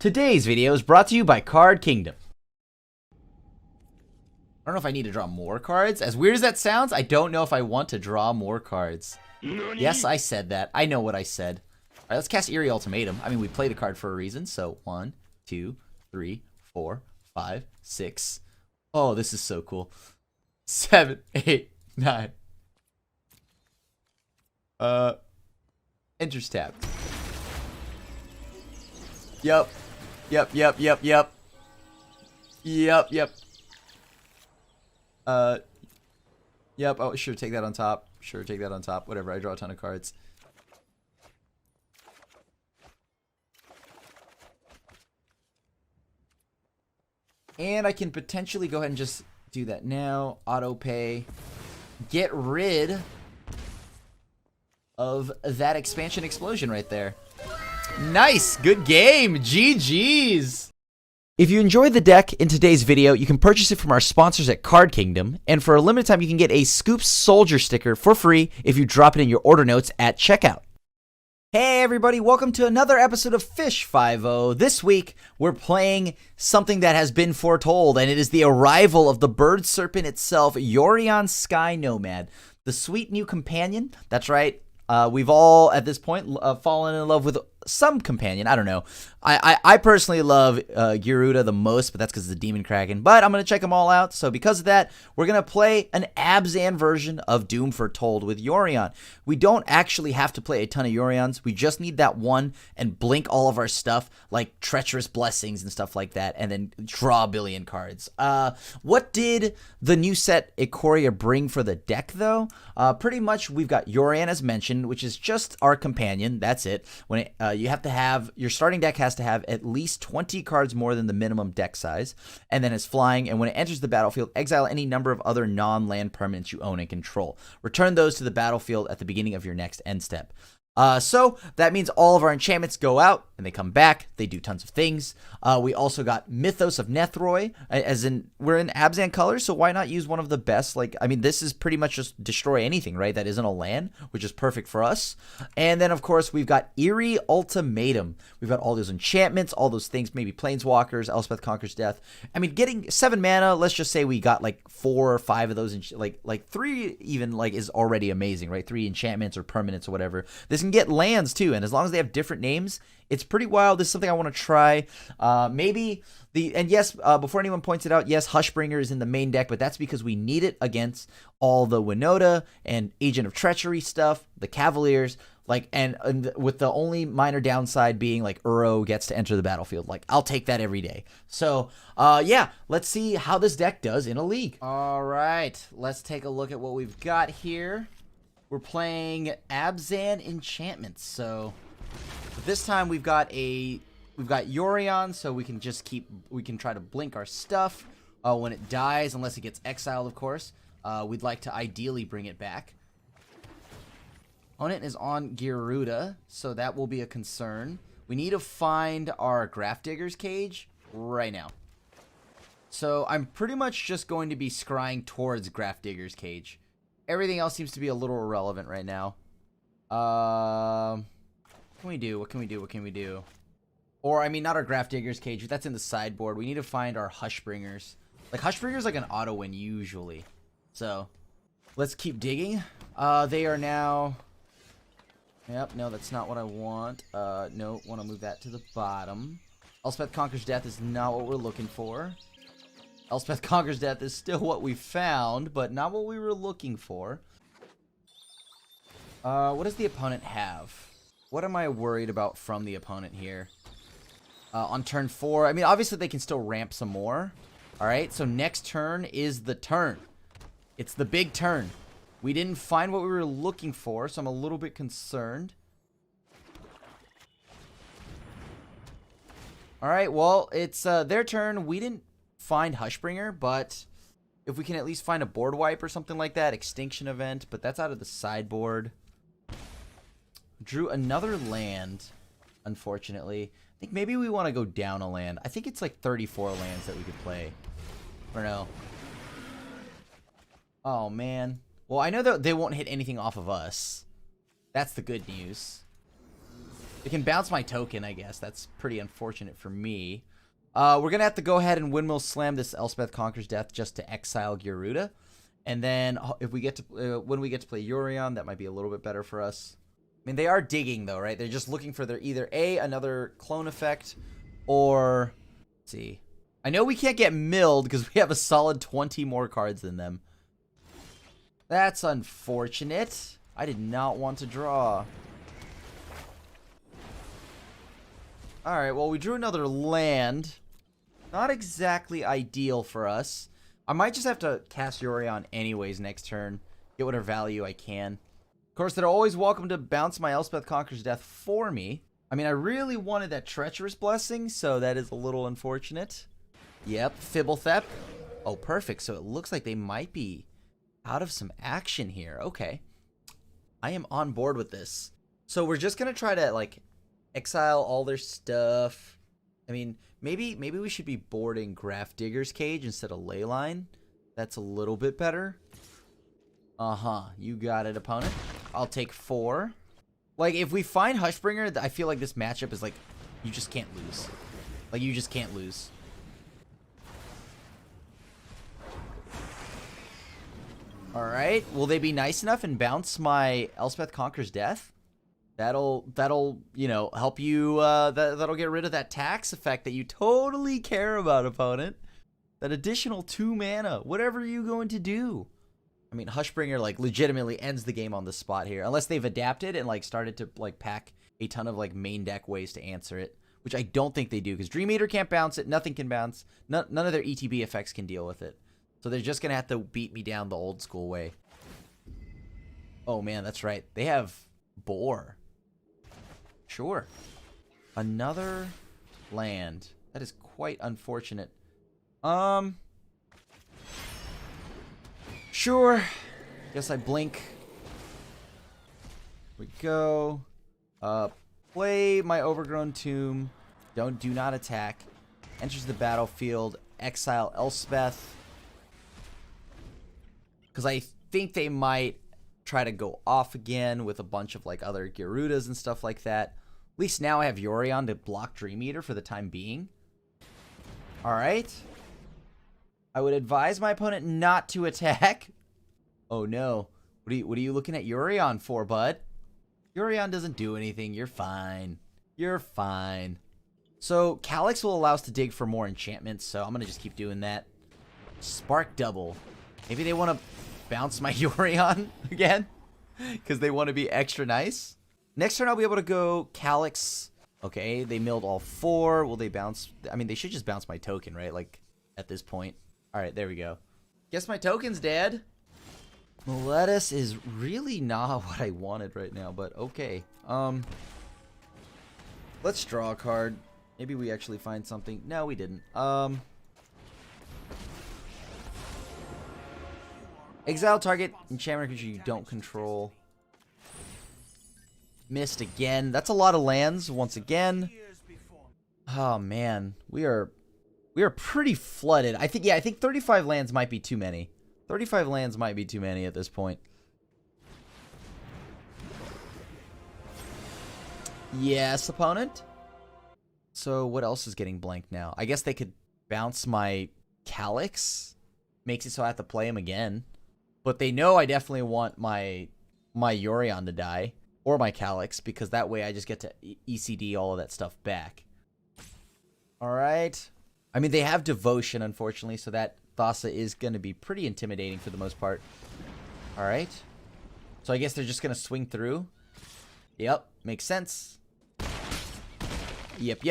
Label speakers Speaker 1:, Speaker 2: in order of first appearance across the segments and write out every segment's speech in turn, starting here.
Speaker 1: Today's video is brought to you by Card Kingdom. I don't know if I need to draw more cards. As weird as that sounds, I don't know if I want to draw more cards. Yes, I said that. I know what I said. All right, let's cast Eerie Ultimatum. I mean, we played a card for a reason. So 1, 2, 3, 4, 5, 6. Oh, this is so cool. 7, 8, 9. Enters tab. Yep. Yep. Yep. Oh, sure, take that on top. Sure, take that on top. Whatever, I draw a ton of cards. And I can potentially go ahead and just do that now. Auto pay. Get rid of that expansion explosion right there. Nice! Good game! GG's! If you enjoyed the deck in today's video, you can purchase it from our sponsors at Card Kingdom, and for a limited time you can get a Scoops Soldier sticker for free if you drop it in your order notes at checkout. Hey everybody, welcome to another episode of Fish 5-0. This week, we're playing something that has been foretold, and it is the arrival of the bird serpent itself, Yorion Sky Nomad. The sweet new companion, that's right. We've all, at this point, fallen in love with some companion. I don't know. I personally love Garuda the most, but that's because it's a Demon Kraken. But I'm going to check them all out. So because of that, we're going to play an Abzan version of Doom Foretold with Yorion. We don't actually have to play a ton of Yorions. We just need that one and blink all of our stuff, like Treacherous Blessings and stuff like that, and then draw a billion cards. What did the new set Ikoria bring for the deck, though? Pretty much we've got Yorion, as mentioned, which is just our companion. That's it. When it, you have to have, your starting deck has to have at least 20 cards more than the minimum deck size, and then it's flying, and when it enters the battlefield, exile any number of other non-land permanents you own and control. Return those to the battlefield at the beginning of your next end step. So that means all of our enchantments go out and they come back. They do tons of things. We also got Mythos of Nethroi, as in we're in Abzan colors, so why not use one of the best? Like, I mean, this is pretty much just destroy anything, right? That isn't a land, which is perfect for us. And then, of course, we've got Eerie Ultimatum. We've got all those enchantments, all those things, maybe Planeswalkers, Elspeth Conquers Death. I mean, getting 7 mana, let's just say we got like 4 or 5 of those, like 3 even, like, is already amazing, right? 3 enchantments or permanents or whatever. This can get lands too, and as long as they have different names, it's pretty wild. This is something I want to try. Before anyone points it out, yes, Hushbringer is in the main deck, but that's because we need it against all the Winota and Agent of Treachery stuff, the Cavaliers, like, and with the only minor downside being like Uro gets to enter the battlefield. Like, I'll take that every day. So, yeah, let's see how this deck does in a league. All right, let's take a look at what we've got here. We're playing Abzan enchantments. So this time we've got Yorion, so we can try to blink our stuff when it dies, unless it gets exiled, of course. We'd like to ideally bring it back. Opponent is on Garuda, so that will be a concern. We need to find our Grafdigger's Cage right now. So I'm pretty much just going to be scrying towards Grafdigger's Cage. Everything else seems to be a little irrelevant right now. What can we do? What can we do? Or, I mean, not our Grafdigger's Cage. That's in the sideboard. We need to find our Hushbringers. Like, Hushbringer's like an auto win usually. So, let's keep digging. They are now... Yep, no, that's not what I want. No, want to move that to the bottom. Elspeth Conquers Death is not what we're looking for. Elspeth Conquers Death is still what we found, but not what we were looking for. What does the opponent have? What am I worried about from the opponent here? On turn 4, I mean, obviously they can still ramp some more. Alright, so next turn is the turn. It's the big turn. We didn't find what we were looking for, so I'm a little bit concerned. Alright, well, it's their turn. We didn't find Hushbringer, but if we can at least find a board wipe or something like that, Extinction Event, but that's out of the sideboard. Drew another land, unfortunately. I think maybe we want to go down a land. I think it's like 34 lands that we could play. Or no. Oh, man. Well, I know that they won't hit anything off of us. That's the good news. They can bounce my token, I guess. That's pretty unfortunate for me. We're going to have to go ahead and Windmill Slam this Elspeth Conquers Death just to exile Garuda. And then if we get to when we get to play Yorion, that might be a little bit better for us. I mean, they are digging, though, right? They're just looking for their either another clone effect, or... Let's see. I know we can't get milled because we have a solid 20 more cards than them. That's unfortunate. I did not want to draw. Alright, well, we drew another land. Not exactly ideal for us. I might just have to cast Yorion anyways next turn. Get whatever value I can. Of course, they're always welcome to bounce my Elspeth Conquers Death for me. I mean, I really wanted that Treacherous Blessing, so that is a little unfortunate. Yep, Fibblethep. Oh, perfect. So it looks like they might be out of some action here. Okay. I am on board with this. So we're just going to try to, like, exile all their stuff. I mean, maybe we should be boarding Grafdigger's Cage instead of Leyline. That's a little bit better. Uh-huh. You got it, opponent. I'll take 4. Like, if we find Hushbringer, I feel like this matchup is like, you just can't lose. Like, you just can't lose. Alright. Will they be nice enough and bounce my Elspeth Conquers Death? That'll, you know, help you, that'll get rid of that tax effect that you totally care about, opponent. That additional 2 mana. Whatever are you going to do? I mean, Hushbringer, like, legitimately ends the game on the spot here. Unless they've adapted and, like, started to, like, pack a ton of, like, main deck ways to answer it. Which I don't think they do, because Dream Eater can't bounce it. Nothing can bounce. None of their ETB effects can deal with it. So they're just going to have to beat me down the old school way. Oh, man, that's right. They have Boar. Sure. Another land. That is quite unfortunate. Sure. Guess I blink. Here we go. Play my Overgrown Tomb. Do not attack. Enters the battlefield. Exile Elspeth. Because I think they might try to go off again with a bunch of, like, other Garudas and stuff like that. At least now I have Yorion to block Dream Eater for the time being. Alright. I would advise my opponent not to attack. Oh no. What are you looking at Yorion for, bud? Yorion doesn't do anything. You're fine. You're fine. So, Calyx will allow us to dig for more enchantments, so I'm going to just keep doing that. Spark Double. Maybe they want to bounce my Yorion again? Because they want to be extra nice? Next turn, I'll be able to go Calyx. Okay, they milled all 4. Will they bounce? I mean, they should just bounce my token, right? Like, at this point. Alright, there we go. Guess my token's dead. Meletis is really not what I wanted right now, but okay. Let's draw a card. Maybe we actually find something. No, we didn't. Exile target enchantment creature you don't control. Missed again. That's a lot of lands once again. Oh man, we are pretty flooded. I think 35 lands might be too many. 35 lands might be too many at this point. Yes, opponent. So what else is getting blanked now? I guess they could bounce my Calyx. Makes it so I have to play him again. But they know I definitely want my Yorion to die. Or my Calyx, because that way I just get to ECD all of that stuff back. Alright. I mean, they have Devotion, unfortunately, so that Thassa is going to be pretty intimidating for the most part. Alright. So I guess they're just going to swing through. Yep, makes sense. Yep.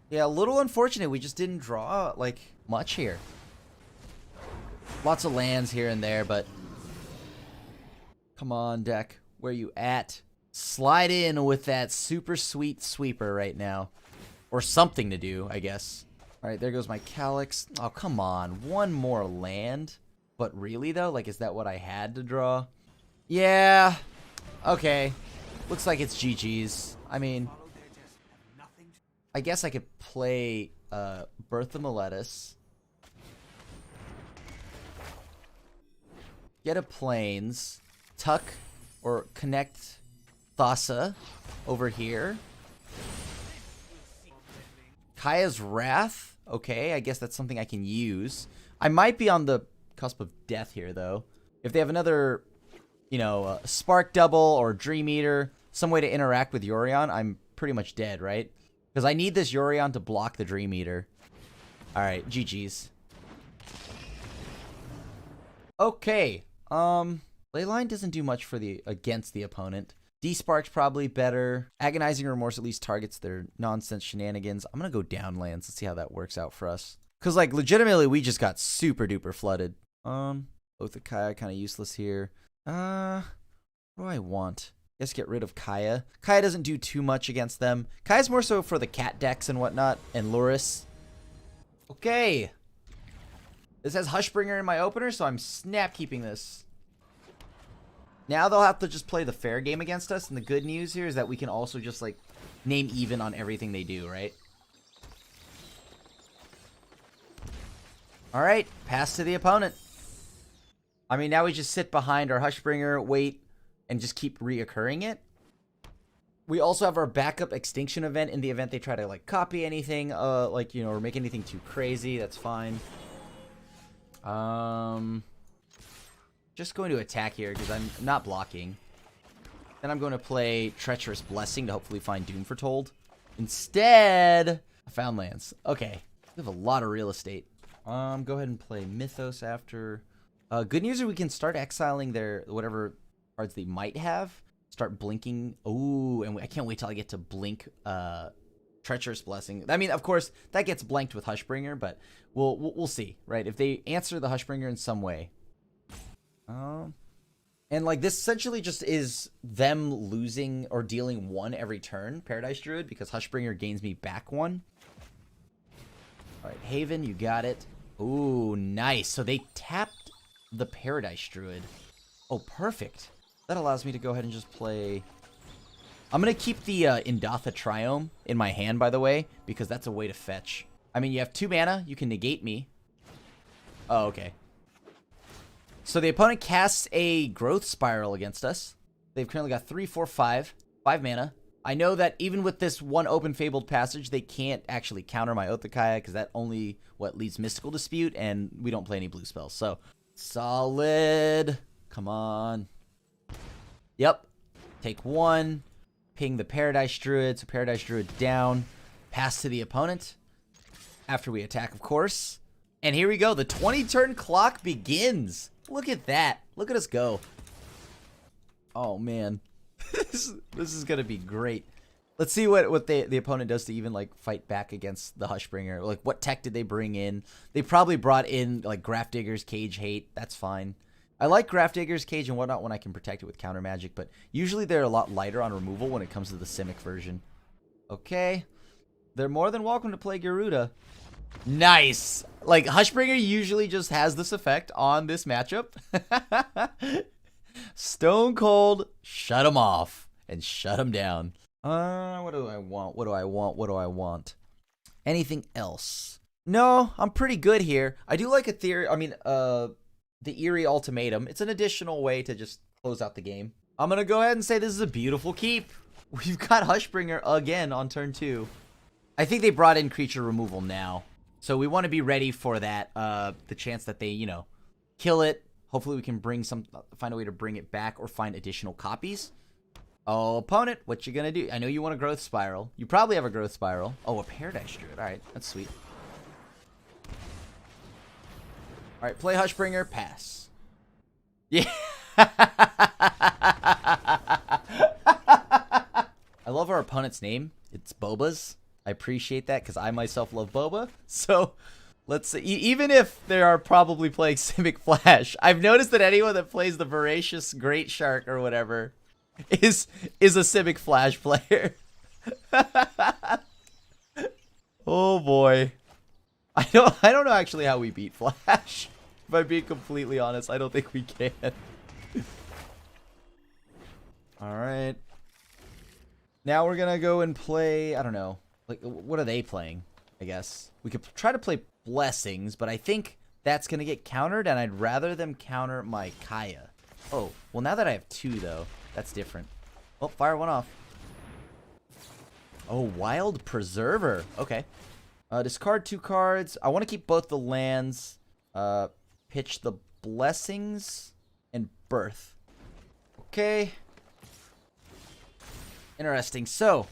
Speaker 1: Yeah, a little unfortunate. We just didn't draw, like, much here. Lots of lands here and there, but... Come on, deck. Where you at? Slide in with that super sweet sweeper right now. Or something to do, I guess. Alright, there goes my Calyx. Oh, come on. One more land? But really, though? Like, is that what I had to draw? Yeah. Okay. Looks like it's GG's. I mean... I guess I could play Bertha Meletis. Get a Plains. Tuck or connect Thassa over here. Kaya's Wrath. Okay, I guess that's something I can use. I might be on the cusp of death here, though. If they have another, you know, Spark Double or Dream Eater, some way to interact with Yorion, I'm pretty much dead, right? Because I need this Yorion to block the Dream Eater. Alright, GG's. Okay. Leyline doesn't do much for against the opponent. D-Spark's probably better. Agonizing Remorse at least targets their nonsense shenanigans. I'm gonna go downlands. Let's see how that works out for us. Because, like, legitimately, we just got super duper flooded. Oath of Kaya kind of useless here. What do I want? I guess get rid of Kaya. Kaya doesn't do too much against them. Kaya's more so for the cat decks and whatnot. And Luris. Okay. This has Hushbringer in my opener, so I'm snap keeping this. Now they'll have to just play the fair game against us. And the good news here is that we can also just, like, name even on everything they do, right? Alright, pass to the opponent. I mean, now we just sit behind our Hushbringer, wait, and just keep reoccurring it. We also have our backup extinction event in the event they try to, like, copy anything, like, you know, or make anything too crazy. That's fine. Just going to attack here because I'm not blocking. Then I'm going to play Treacherous Blessing to hopefully find Doom Foretold. Instead, I found lands. Okay, we have a lot of real estate. Go ahead and play Mythos after. Good news is we can start exiling their whatever cards they might have. Start blinking. Ooh, and I can't wait till I get to blink Treacherous Blessing. I mean, of course, that gets blanked with Hushbringer, but we'll see, right? If they answer the Hushbringer in some way. And like this essentially just is them losing or dealing 1 every turn, Paradise Druid, because Hushbringer gains me back 1. Alright, Haven, you got it. Ooh, nice. So they tapped the Paradise Druid. Oh, perfect. That allows me to go ahead and just play... I'm going to keep the Indatha Triome in my hand, by the way, because that's a way to fetch. I mean, you have 2 mana. You can negate me. Oh, okay. So the opponent casts a Growth Spiral against us. They've currently got 3, 4, 5. 5 mana. I know that even with this 1 open Fabled Passage, they can't actually counter my Oath of Kaya, because that only, leads Mystical Dispute, and we don't play any blue spells. So, solid. Come on. Yep. Take 1. Ping the Paradise Druid. So Paradise Druid down. Pass to the opponent. After we attack, of course. And here we go. The 20-turn clock begins. Look at that. Look at us go. Oh, man. this is going to be great. Let's see what the opponent does to even, like, fight back against the Hushbringer. Like, what tech did they bring in? They probably brought in, like, Grafdigger's Cage Hate. That's fine. I like Grafdigger's Cage and whatnot when I can protect it with counter magic, but usually they're a lot lighter on removal when it comes to the Simic version. Okay. They're more than welcome to play Garuda. Nice. Like, Hushbringer usually just has this effect on this matchup. Stone Cold, shut him off and shut him down. What do I want? What do I want? What do I want? Anything else? No, I'm pretty good here. I do like a theory. I mean, the Eerie Ultimatum. It's an additional way to just close out the game. I'm going to go ahead and say this is a beautiful keep. We've got Hushbringer again on turn 2. I think they brought in creature removal now. So we want to be ready for that. The chance that they, you know, kill it. Hopefully we can find a way to bring it back or find additional copies. Oh, opponent, what you going to do? I know you want a Growth Spiral. You probably have a Growth Spiral. Oh, a Paradise Druid. All right, that's sweet. All right, play Hushbringer, pass. Yeah. I love our opponent's name. It's Boba's. I appreciate that because I myself love Boba. So let's see. Even if they are probably playing Simic Flash, I've noticed that anyone that plays the Voracious Great Shark or whatever is a Simic Flash player. Oh boy. I don't know actually how we beat Flash. If I'm being completely honest, I don't think we can. Alright. Now we're gonna go and play, I don't know. Like, what are they playing, I guess? We could try to play Blessings, but I think that's gonna get countered, and I'd rather them counter my Kaya. Oh, well now that I have 2, though, that's different. Oh, fire went off. Oh, Wild Preserver. Okay. Discard 2 cards. I want to keep both the lands. Pitch the Blessings and Birth. Okay. Interesting. So,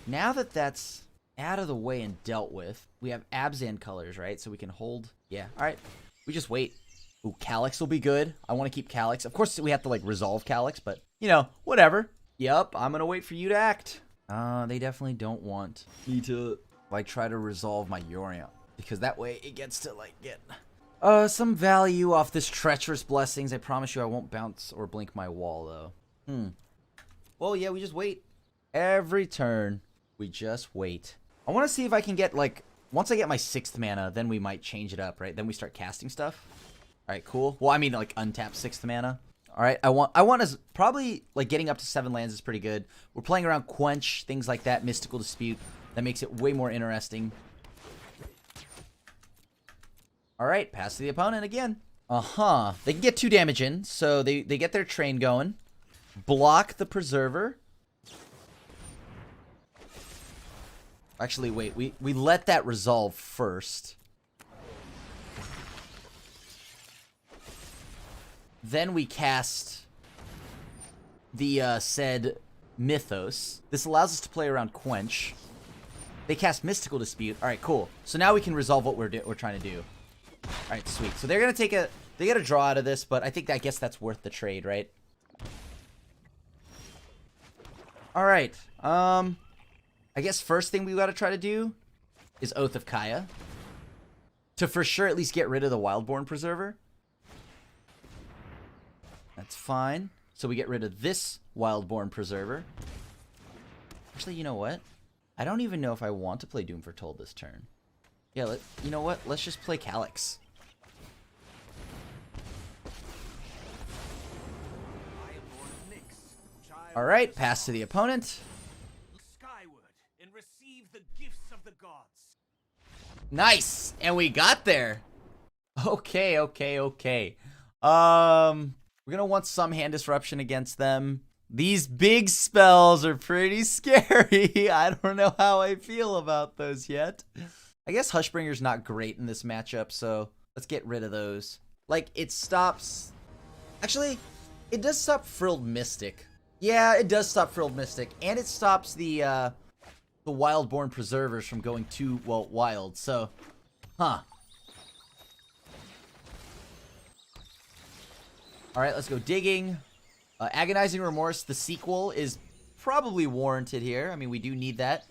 Speaker 1: now that that's out of the way and dealt with, we have Abzan colors, right? So we can hold. Yeah. All right. We just wait. Ooh, Calyx will be good. I want to keep Calyx. Of course, we have to, like, resolve Calyx, but, you know, whatever. Yup, I'm going to wait for you to act. They definitely don't want me to, like, try to resolve my Yorion, because that way it gets to, like, get some value off this Treacherous Blessings. I promise you I won't bounce or blink my wall, though. Well, yeah, we just wait. Every turn, we just wait. I want to see if I can get, like, once I get my 6th mana, then we might change it up, right? Then we start casting stuff. All right, cool. Well, I mean, like, untap 6th mana. All right, I want as probably, like, getting up to 7 lands is pretty good. We're playing around Quench, things like that, Mystical Dispute. That makes it way more interesting. All right, pass to the opponent again. They can get 2 damage in, so they get their train going. Block the Preserver. Actually, wait, we let that resolve first. Then we cast the said Mythos. This allows us to play around Quench. They cast Mystical Dispute. All right, cool. So now we can resolve what we're trying to do. All right, sweet. So they're gonna take they get a draw out of this, but I guess that's worth the trade, right? All right. I guess first thing we got to try to do is Oath of Kaya to for sure at least get rid of the Wildborn Preserver. That's fine. So we get rid of this Wildborn Preserver. Actually, you know what? I don't even know if I want to play Doom Foretold this turn. Yeah, you know what? Let's just play Calyx. All right, pass to the opponent.
Speaker 2: Skyward and receive the gifts of the gods.
Speaker 1: Nice, and we got there. Okay. We're gonna want some hand disruption against them. These big spells are pretty scary. I don't know how I feel about those yet. I guess Hushbringer's not great in this matchup, so let's get rid of those. Like, it stops... Actually, it does stop Frilled Mystic. Yeah, it does stop Frilled Mystic. And it stops the Wildborn Preservers from going too, well, wild. So, Alright, let's go digging. Agonizing Remorse, the sequel, is probably warranted here. I mean, we do need that.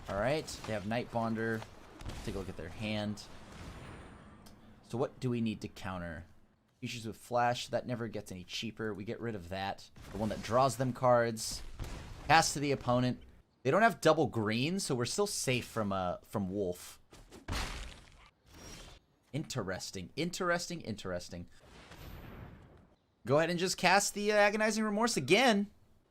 Speaker 1: Alright, they have Nightbonder. Take a look at their hand. So what do we need to counter? Features with Flash, that never gets any cheaper. We get rid of that. The one that draws them cards. Pass to the opponent. They don't have double green, so we're still safe from Wolf. Interesting. Go ahead and just cast the Agonizing Remorse again.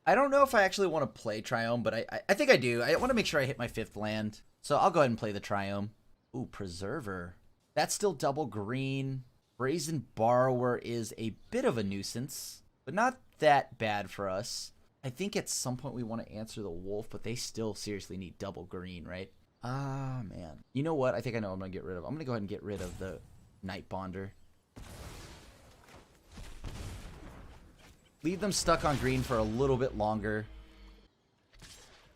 Speaker 1: I don't know if I actually want to play Triome, but I think I do. I want to make sure I hit my 5th land. So I'll go ahead and play the Triome. Ooh, Preserver. That's still double green. Brazen Borrower is a bit of a nuisance, but not that bad for us. I think at some point we want to answer the Wolf, but they still seriously need double green, right? Ah, man. You know what? I think I know what I'm going to get rid of. I'm going to go ahead and get rid of the Nightbonder. Leave them stuck on green for a little bit longer.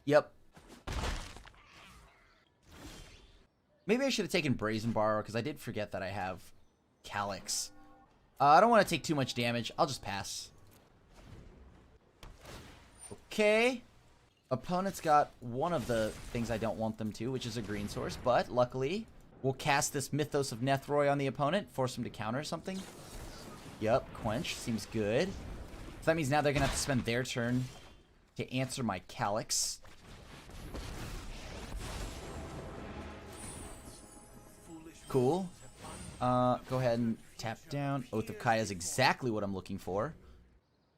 Speaker 1: Yep. Maybe I should have taken Brazen Borrower, because I did forget that I have Calyx. I don't want to take too much damage. I'll just pass. Okay. Opponent's got one of the things I don't want them to, which is a green source, but luckily, we'll cast this Mythos of Nethroi on the opponent, force him to counter something. Yep, Quench. Seems good. So that means now they're going to have to spend their turn to answer my Calyx. Cool. Go ahead and tap down. Oath of Kaya is exactly what I'm looking for.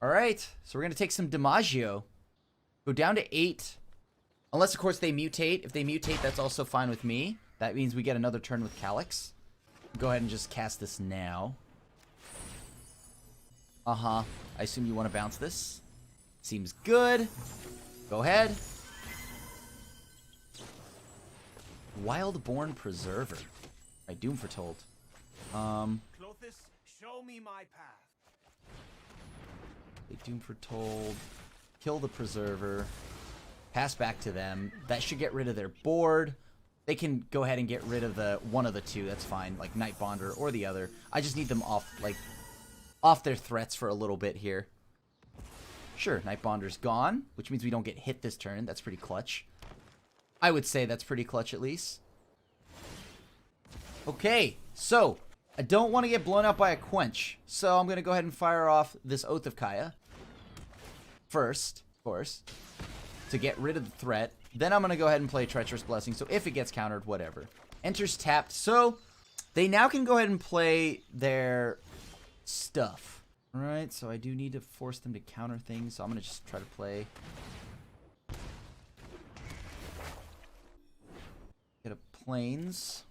Speaker 1: Alright, so we're going to take some Dimaggio. Go down to 8. Unless, of course, they mutate. If they mutate, that's also fine with me. That means we get another turn with Calyx. Go ahead and just cast this now. Uh-huh. I assume you want to bounce this. Seems good. Go ahead. Wildborn Preserver. Right, Doom Foretold.
Speaker 2: Clothis, show me my path.
Speaker 1: Doom Foretold. Kill the Preserver. Pass back to them. That should get rid of their board. They can go ahead and get rid of the one of the two. That's fine. Like Night Bonder or the other. I just need them off their threats for a little bit here. Sure, Night Bonder's gone, which means we don't get hit this turn. That's pretty clutch. I would say that's pretty clutch at least. Okay, so I don't want to get blown out by a Quench. So I'm going to go ahead and fire off this Oath of Kaya. First, of course, to get rid of the threat. Then I'm going to go ahead and play Treacherous Blessing. So if it gets countered, whatever. Enters tapped. So they now can go ahead and play their stuff. Alright, so I do need to force them to counter things. So I'm going to just try to play. Get a Plains.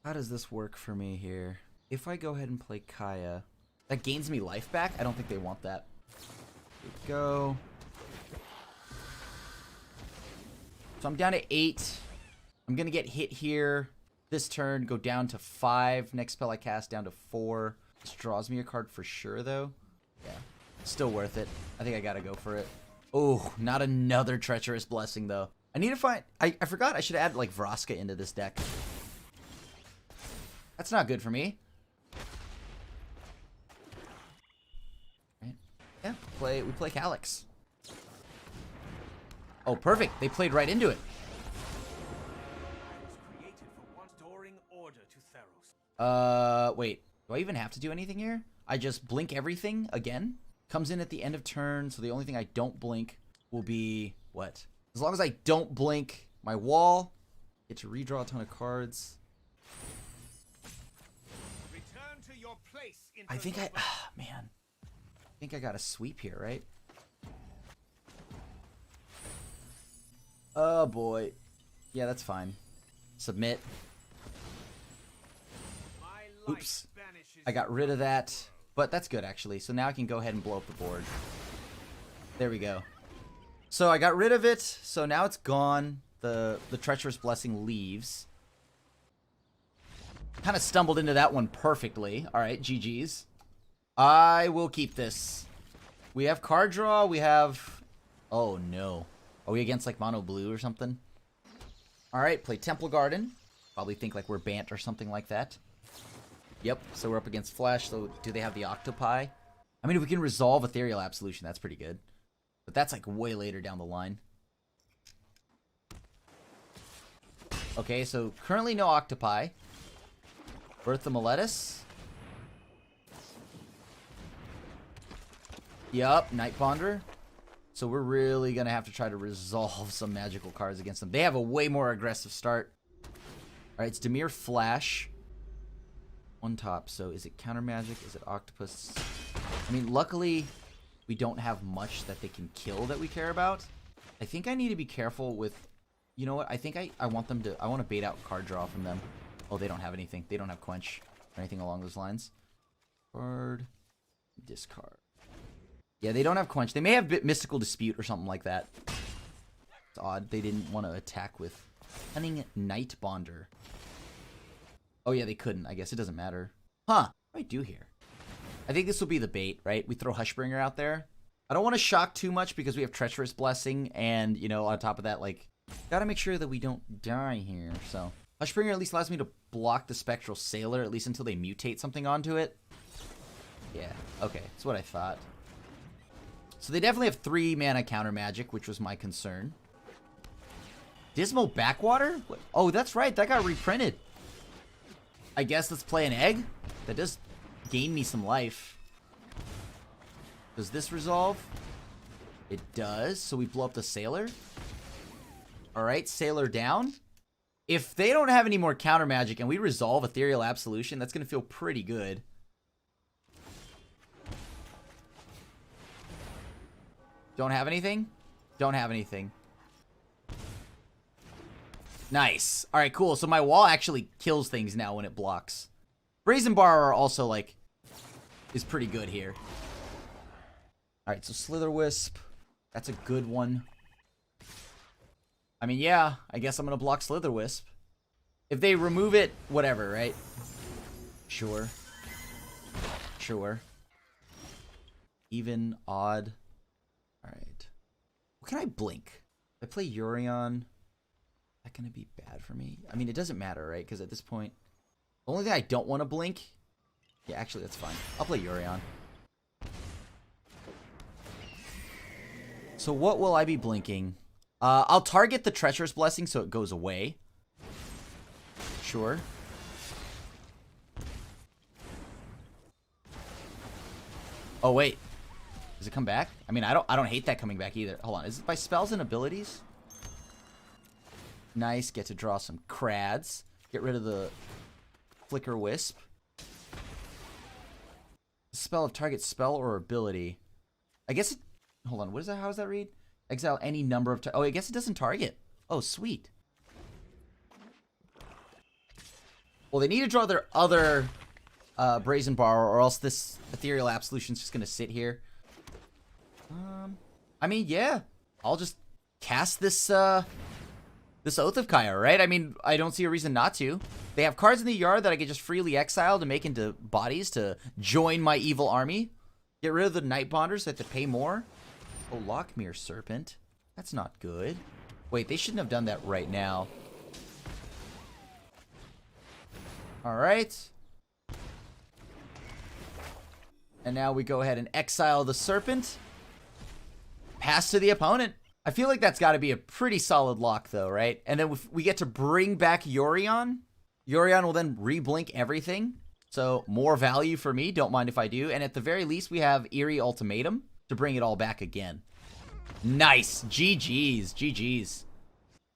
Speaker 1: How does this work for me here? If I go ahead and play Kaya, that gains me life back? I don't think they want that. Here we go. So I'm down to 8. I'm going to get hit here. This turn, go down to 5. Next spell I cast, down to 4. This draws me a card for sure, though. Yeah, still worth it. I think I got to go for it. Oh, not another Treacherous Blessing, though. I need to find... I forgot I should add, like, Vraska into this deck. That's not good for me. Right. Yeah, we play Calyx. Oh, perfect. They played right into it.
Speaker 2: I was created for one restoring order to Theros.
Speaker 1: Wait. Do I even have to do anything here? I just blink everything again. Comes in at the end of turn, so the only thing I don't blink will be... what? As long as I don't blink my wall, get to redraw a ton of cards.
Speaker 2: Return to your place in
Speaker 1: I think man. I think I got a sweep here, right? Oh, boy. Yeah, that's fine. Submit. Oops. I got rid of that. But that's good, actually. So now I can go ahead and blow up the board. There we go. So I got rid of it. So now it's gone. The Treacherous Blessing leaves. Kind of stumbled into that one perfectly. All right, GG's. I will keep this. We have card draw. We have... oh, no. Are we against, like, mono blue or something? All right, play Temple Garden. Probably think, like, we're Bant or something like that. Yep, so we're up against Flash. So do they have the Octopi? I mean, if we can resolve Ethereal Absolution, that's pretty good. But that's, like, way later down the line. Okay, so currently no Octopi. Birth the Meletus. Yup, Night Bonder. So we're really going to have to try to resolve some magical cards against them. They have a way more aggressive start. Alright, it's Dimir Flash. One top. So is it counter magic? Is it Octopus? I mean, luckily, we don't have much that they can kill that we care about. I think I need to be careful with... you know what? I think I want them to... I want to bait out card draw from them. Oh, they don't have anything. They don't have Quench or anything along those lines. Card. Discard. Yeah, they don't have Quench. They may have Mystical Dispute or something like that. It's odd. They didn't want to attack with Cunning Night Bonder. Oh, yeah, they couldn't. I guess it doesn't matter. Huh. What do I do here? I think this will be the bait, right? We throw Hushbringer out there. I don't want to shock too much because we have Treacherous Blessing. And, you know, on top of that, like, gotta make sure that we don't die here. So, Hushbringer at least allows me to block the Spectral Sailor, at least until they mutate something onto it. Yeah, okay. That's what I thought. So they definitely have 3 mana counter magic, which was my concern. Dismal Backwater? What? Oh, that's right. That got reprinted. I guess let's play an egg. That does gain me some life. Does this resolve? It does. So we blow up the Sailor. Alright, Sailor down. If they don't have any more counter magic and we resolve Ethereal Absolution, that's going to feel pretty good. Don't have anything? Don't have anything. Nice. Alright, cool. So my wall actually kills things now when it blocks. Brazen Bar are also, like, is pretty good here. Alright, so Slitherwisp. That's a good one. I mean, yeah, I guess I'm going to block Slitherwisp. If they remove it, whatever, right? Sure. Sure. Even, odd. Alright. What can I blink? If I play Yorion, is that going to be bad for me? I mean, it doesn't matter, right? Because at this point, the only thing I don't want to blink... Yeah, actually, that's fine. I'll play Yorion. So what will I be blinking? I'll target the Treacherous Blessing so it goes away. Sure. Oh, wait. Does it come back? I mean, I don't hate that coming back either. Hold on. Is it by spells and abilities? Nice. Get to draw some crads. Get rid of the Flicker Wisp. Spell of target spell or ability. I guess it... Hold on. What is that? How does that read? Exile any number of... Oh, I guess it doesn't target. Oh, sweet. Well, they need to draw their other Brazen Borrower, or else this Ethereal Absolution's just going to sit here. I mean, yeah. I'll just cast this this Oath of Kaya, right? I mean, I don't see a reason not to. They have cards in the yard that I can just freely exile to make into bodies to join my evil army. Get rid of the Night Bonders so I have to pay more. Oh, Lockmere Serpent. That's not good. Wait, they shouldn't have done that right now. Alright. And now we go ahead and exile the Serpent. Pass to the opponent. I feel like that's got to be a pretty solid lock, though, right? And then we get to bring back Yorion. Yorion will then re-blink everything. So, more value for me. Don't mind if I do. And at the very least, we have Eerie Ultimatum to bring it all back again. Nice. GG's. GG's.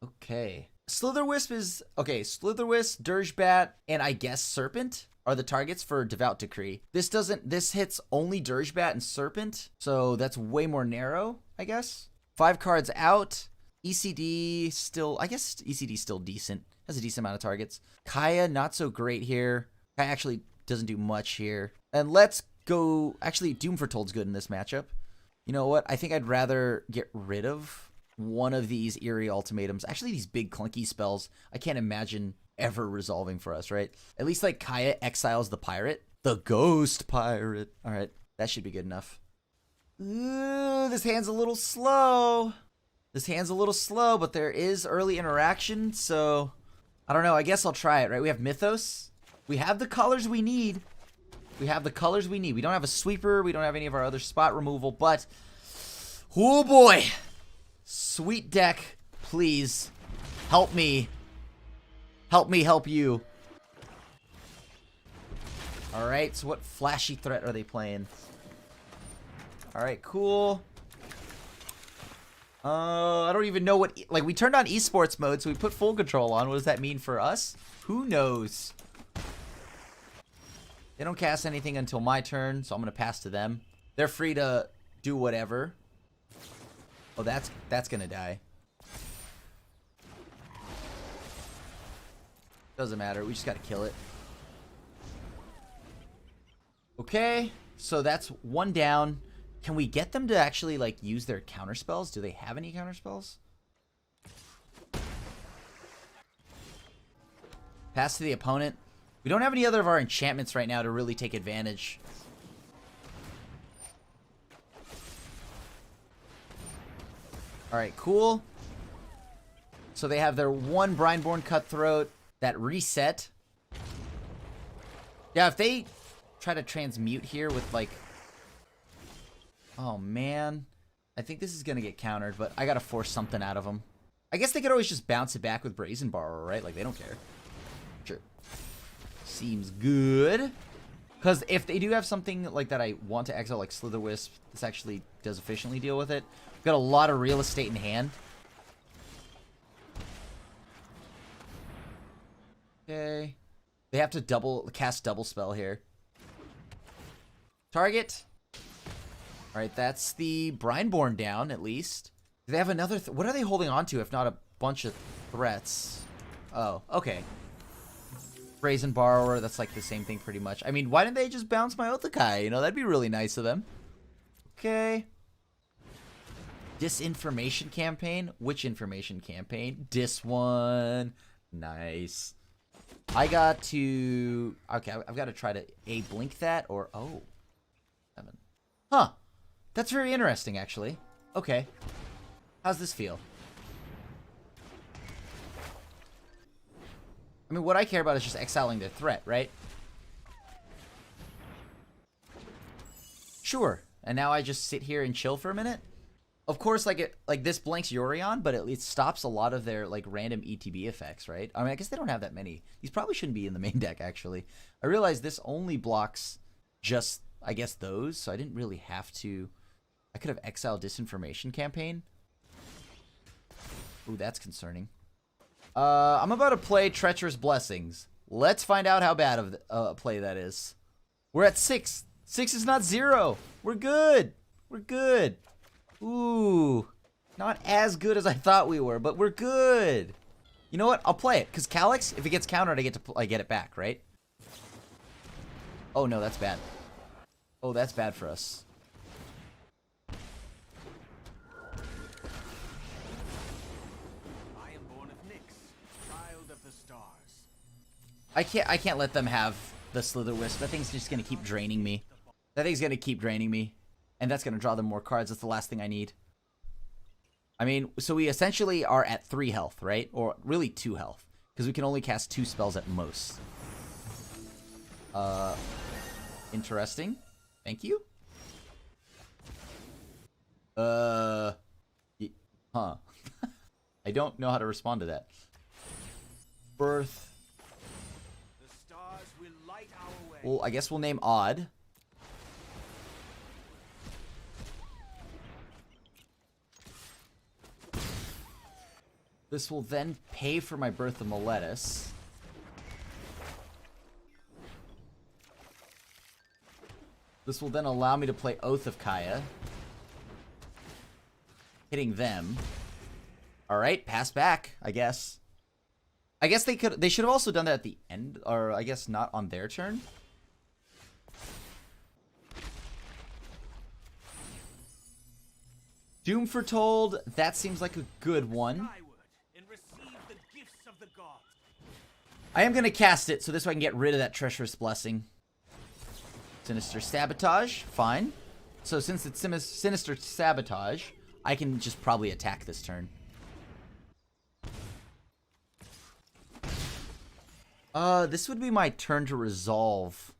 Speaker 1: Okay. Slitherwisp is... Okay, Slitherwisp, Dirgebat, and I guess Serpent are the targets for Devout Decree. This doesn't... This hits only Dirgebat and Serpent. So, that's way more narrow, I guess. 5 cards out. ECD still... I guess ECD still decent. Has a decent amount of targets. Kaya, not so great here. Kaya actually doesn't do much here. And let's go... Actually, Doom Foretold's good in this matchup. You know what? I think I'd rather get rid of one of these Eerie Ultimatums. Actually, these big clunky spells, I can't imagine ever resolving for us, right? At least, like, Kaya exiles the pirate. The Ghost Pirate. All right, that should be good enough. Ooh, this hand's a little slow. This hand's a little slow, but there is early interaction, so... I don't know. I guess I'll try it, right? We have Mythos. We have the colors we need. We have the colors we need. We don't have a sweeper. We don't have any of our other spot removal, but... Oh, boy. Sweet deck. Please. Help me. Help me help you. Alright, so what flashy threat are they playing? Alright, cool. I don't even know what... Like, we turned on esports mode, so we put full control on. What does that mean for us? Who knows? They don't cast anything until my turn, so I'm going to pass to them. They're free to do whatever. Oh, that's going to die. Doesn't matter. We just got to kill it. Okay, so that's one down. Can we get them to actually, like, use their counterspells? Do they have any counterspells? Pass to the opponent. We don't have any other of our enchantments right now to really take advantage. Alright, cool. So they have their one Brineborn Cutthroat that reset. Yeah, if they try to transmute here with, like... Oh, man. I think this is going to get countered, but I got to force something out of them. I guess they could always just bounce it back with Brazen Borrower, right? Like, they don't care. Sure. Seems good. Because if they do have something like that I want to exile, like Slitherwisp, this actually does efficiently deal with it. We've got a lot of real estate in hand. Okay. They have to cast double spell here. Target. Alright, that's the Brineborn down, at least. Do they have another... What are they holding on to, if not a bunch of threats? Oh, okay. Brazen Borrower, that's like the same thing pretty much. I mean, why didn't they just bounce my Othakai? You know, that'd be really nice of them. Okay. Disinformation campaign? Which information campaign? This one. Nice. I got to... Okay, I've got to try to A, blink that, or... Oh. 7. Huh. That's very interesting, actually. Okay. How's this feel? I mean, what I care about is just exiling their threat, right? Sure. And now I just sit here and chill for a minute? Of course, like this blanks Yorion, but it stops a lot of their like random ETB effects, right? I mean, I guess they don't have that many. These probably shouldn't be in the main deck, actually. I realize this only blocks just, I guess, those, so I didn't really have to... I could have exiled Disinformation Campaign. Ooh, that's concerning. I'm about to play Treacherous Blessings. Let's find out how bad of a play that is. We're at 6. 6 is not 0. We're good. We're good. Ooh. Not as good as I thought we were, but we're good. You know what? I'll play it. Because Calyx, if it gets countered, I get it back, right? Oh, no, that's bad. Oh, that's bad for us. I can't let them have the Slither Wisp. That thing's just gonna keep draining me. That thing's gonna keep draining me. And that's gonna draw them more cards. That's the last thing I need. I mean, so we essentially are at 3 health, right? Or really 2 health. Because we can only cast 2 spells at most. Interesting. Thank you. Huh. I don't know how to respond to that. Birth. Well, I guess we'll name Odd. This will then pay for my Birth of Meletis. This will then allow me to play Oath of Kaya. Hitting them. Alright, pass back, I guess. I guess they should have also done that at the end, or I guess not on their turn. Doom Foretold, that seems like a good one. I am going to cast it, so this way I can get rid of that Treacherous Blessing. Sinister Sabotage, fine. So since it's Sinister Sabotage, I can just probably attack this turn. This would be my turn to resolve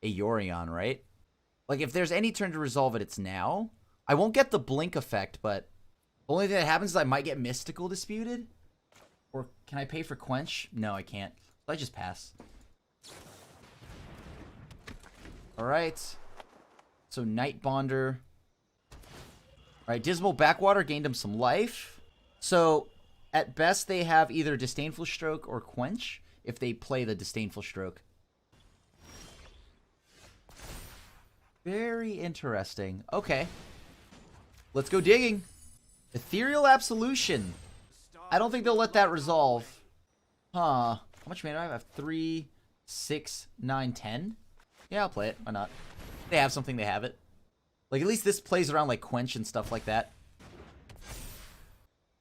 Speaker 1: a Yorion, right? Like, if there's any turn to resolve it, it's now. I won't get the blink effect, but the only thing that happens is I might get Mystical Disputed. Or can I pay for Quench? No, I can't. So I just pass. Alright. So Night Bonder. Alright, Dismal Backwater gained him some life. So, at best, they have either Disdainful Stroke or Quench if they play the Disdainful Stroke. Very interesting. Okay. Let's go digging. Ethereal Absolution. I don't think they'll let that resolve. Huh. How much mana do I have? I have 3, 6, 9, 10. Yeah, I'll play it. Why not? They have something, they have it. Like, at least this plays around like Quench and stuff like that.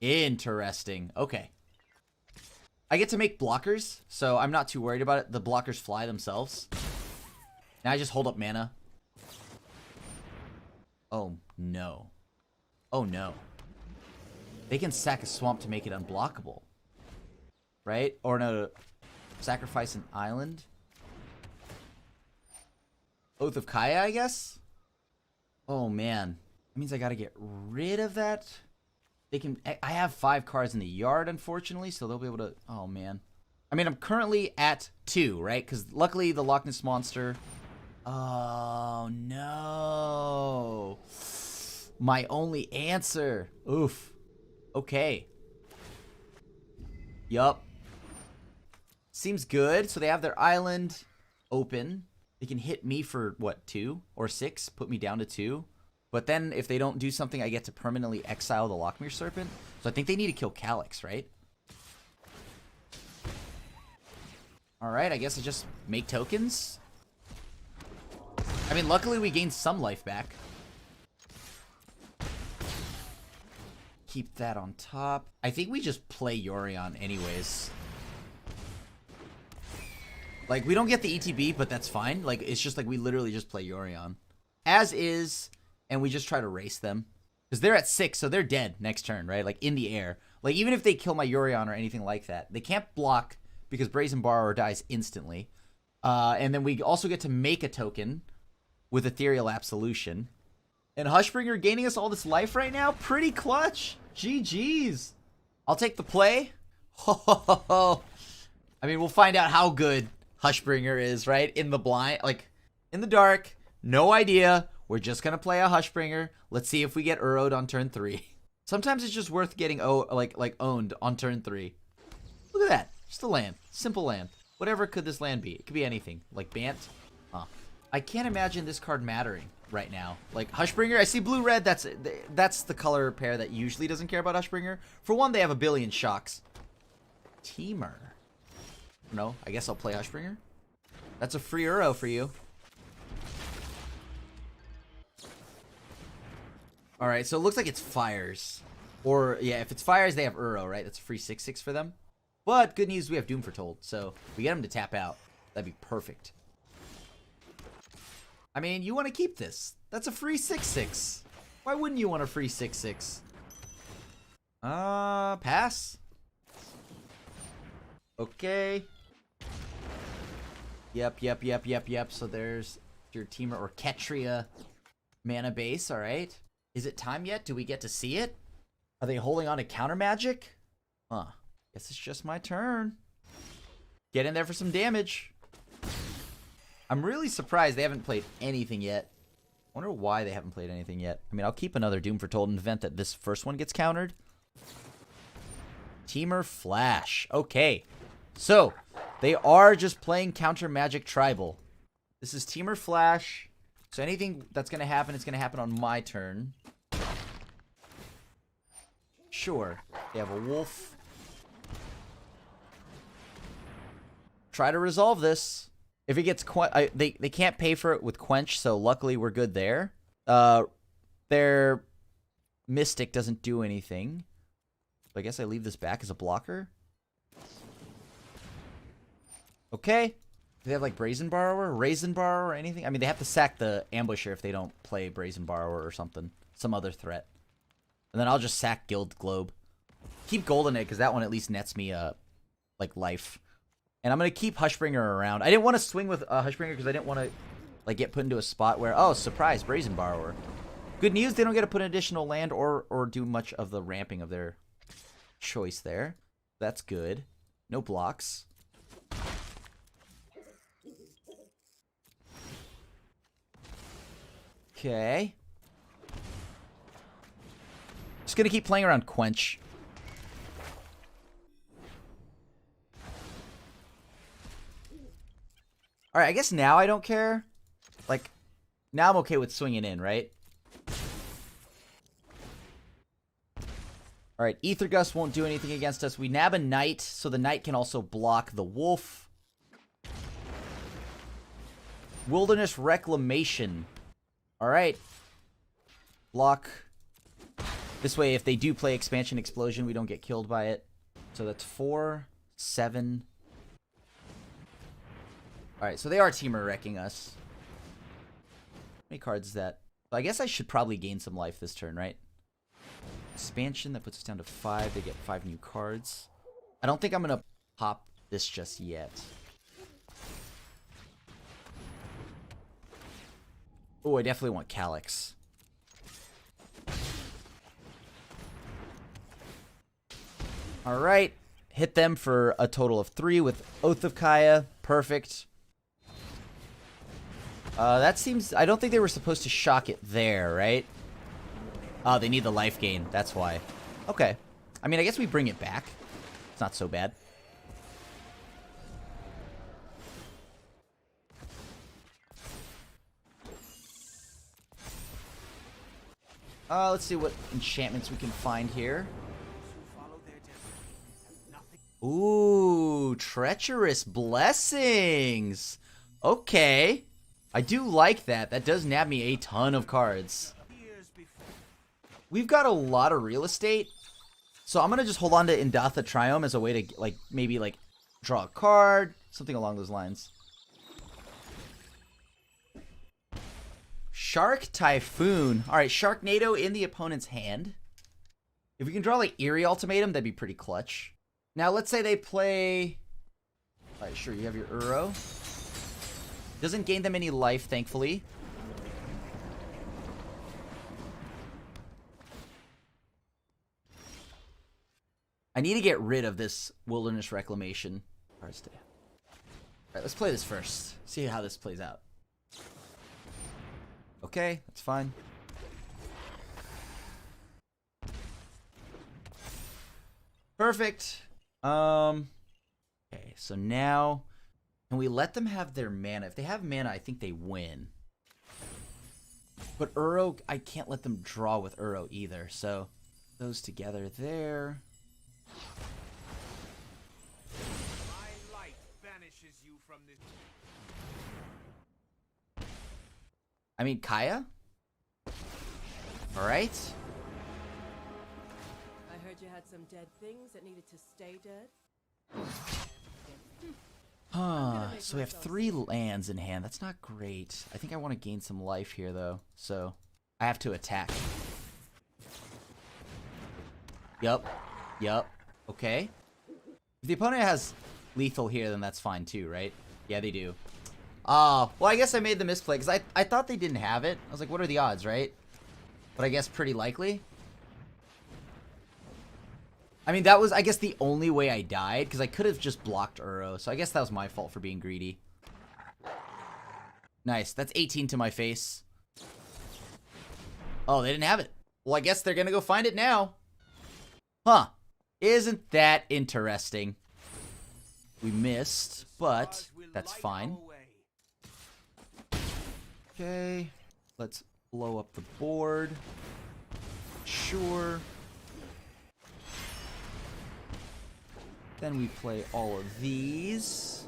Speaker 1: Interesting. Okay. I get to make blockers, so I'm not too worried about it. The blockers fly themselves. Now I just hold up mana. Oh, no. Oh, no. They can sack a swamp to make it unblockable. Right? Or no, sacrifice an island. Oath of Kaya, I guess? Oh, man. That means I gotta get rid of that. They can... I have 5 cards in the yard, unfortunately, so they'll be able to... Oh, man. I mean, I'm currently at 2, right? Because luckily the Loch Ness Monster... Oh, no. My only answer. Oof. Okay. Yup. Seems good. So they have their island open. They can hit me for, what, 2 or 6? Put me down to 2. But then if they don't do something, I get to permanently exile the Lochmere Serpent. So I think they need to kill Calyx, right? Alright, I guess I just make tokens. I mean, luckily we gained some life back. Keep that on top. I think we just play Yorion anyways. Like, we don't get the ETB, but that's fine. Like, it's just like we literally just play Yorion. As is, and we just try to race them. Because they're at 6, so they're dead next turn, right? Like, in the air. Like, even if they kill my Yorion or anything like that, they can't block because Brazen Borrower dies instantly. And then we also get to make a token with Ethereal Absolution. And Hushbringer gaining us all this life right now? Pretty clutch. GG's. I'll take the play. I mean, we'll find out how good Hushbringer is, right? In the blind, like, in the dark. No idea. We're just going to play a Hushbringer. Let's see if we get Uro'd on turn 3. Sometimes it's just worth getting owned on turn 3. Look at that. Just a land. Simple land. Whatever could this land be? It could be anything. Like Bant. Huh. I can't imagine this card mattering right now. Like Hushbringer, I see blue-red. That's the color pair that usually doesn't care about Hushbringer. For one, they have a billion shocks. Temur. No, I guess I'll play Hushbringer. That's a free Uro for you. Alright, so it looks like it's Fires. Or, yeah, if it's Fires, they have Uro, right? That's a free 6/6 for them. But, good news, we have Doom Foretold. So, we get them to tap out. That'd be perfect. I mean, you want to keep this. That's a free 6/6. Why wouldn't you want a free 6/6? Pass. Okay. Yep. So there's your Temur or Ketria mana base, alright. Is it time yet? Do we get to see it? Are they holding on to counter magic? Huh. Guess it's just my turn. Get in there for some damage. I'm really surprised they haven't played anything yet. I wonder why they haven't played anything yet. I mean, I'll keep another Doom Foretold in the event that this first one gets countered. Temur Flash. Okay. So, they are just playing counter magic tribal. This is Temur Flash. So anything that's going to happen, it's going to happen on my turn. Sure. They have a wolf. Try to resolve this. If it gets they can't pay for it with Quench, so luckily we're good there. Their Mystic doesn't do anything. So I guess I leave this back as a blocker. Okay. Do they have like Brazen Borrower, Raisin Borrower, or anything? I mean, they have to sack the Ambusher if they don't play Brazen Borrower or something. Some other threat. And then I'll just sack Guild Globe. Keep Golden Egg, because that one at least nets me, like, life. And I'm going to keep Hushbringer around. I didn't want to swing with Hushbringer because I didn't want to, like, get put into a spot where, oh, surprise, Brazen Borrower. Good news, they don't get to put an additional land or do much of the ramping of their choice there. That's good. No blocks. Okay. Just gonna keep playing around Quench. Alright, I guess now I don't care. Like, now I'm okay with swinging in, right? Alright, Ether Gust won't do anything against us. We nab a Knight, so the Knight can also block the Wolf. Wilderness Reclamation. Alright. Block. This way, if they do play Expansion Explosion, we don't get killed by it. So that's 4, 7. Alright, so they are Temur wrecking us. How many cards is that? I guess I should probably gain some life this turn, right? Expansion, that puts us down to 5. They get 5 new cards. I don't think I'm going to pop this just yet. Oh, I definitely want Calyx. Alright. Hit them for a total of 3 with Oath of Kaya. Perfect. That seems... I don't think they were supposed to shock it there, right? Oh, they need the life gain. That's why. Okay. I mean, I guess we bring it back. It's not so bad. Let's see what enchantments we can find here. Ooh. Ooh, Treacherous Blessings. Okay. I do like that. That does nab me a ton of cards. We've got a lot of real estate. So I'm going to just hold on to Indatha Triome as a way to, like, maybe, like, draw a card. Something along those lines. Shark Typhoon. Alright, Sharknado in the opponent's hand. If we can draw, like, Eerie Ultimatum, that'd be pretty clutch. Now, let's say they play... Alright, sure, you have your Uro. Doesn't gain them any life, thankfully. I need to get rid of this Wilderness Reclamation. Alright, let's play this first. See how this plays out. Okay, that's fine. Perfect. Okay, so now can we let them have their mana? If they have mana, I think they win. But Uro, I can't let them draw with Uro either. So those together there.
Speaker 2: My light banishes you from this.
Speaker 1: I mean, Kaya? Alright.
Speaker 3: I heard you had some dead things that needed to stay dead.
Speaker 1: So we have 3 lands in hand. That's not great. I think I want to gain some life here, though. So I have to attack. Yup. Okay. If the opponent has lethal here, then that's fine too, right? Yeah, they do. Well, I guess I made the misplay, because I thought they didn't have it. I was like, what are the odds, right? But I guess pretty likely. I mean, that was, I guess, the only way I died, because I could have just blocked Uro, so I guess that was my fault for being greedy. Nice, that's 18 to my face. Oh, they didn't have it. Well, I guess they're gonna go find it now. Huh. Isn't that interesting? We missed, but that's fine. Okay, let's blow up the board. Sure. Then we play all of these.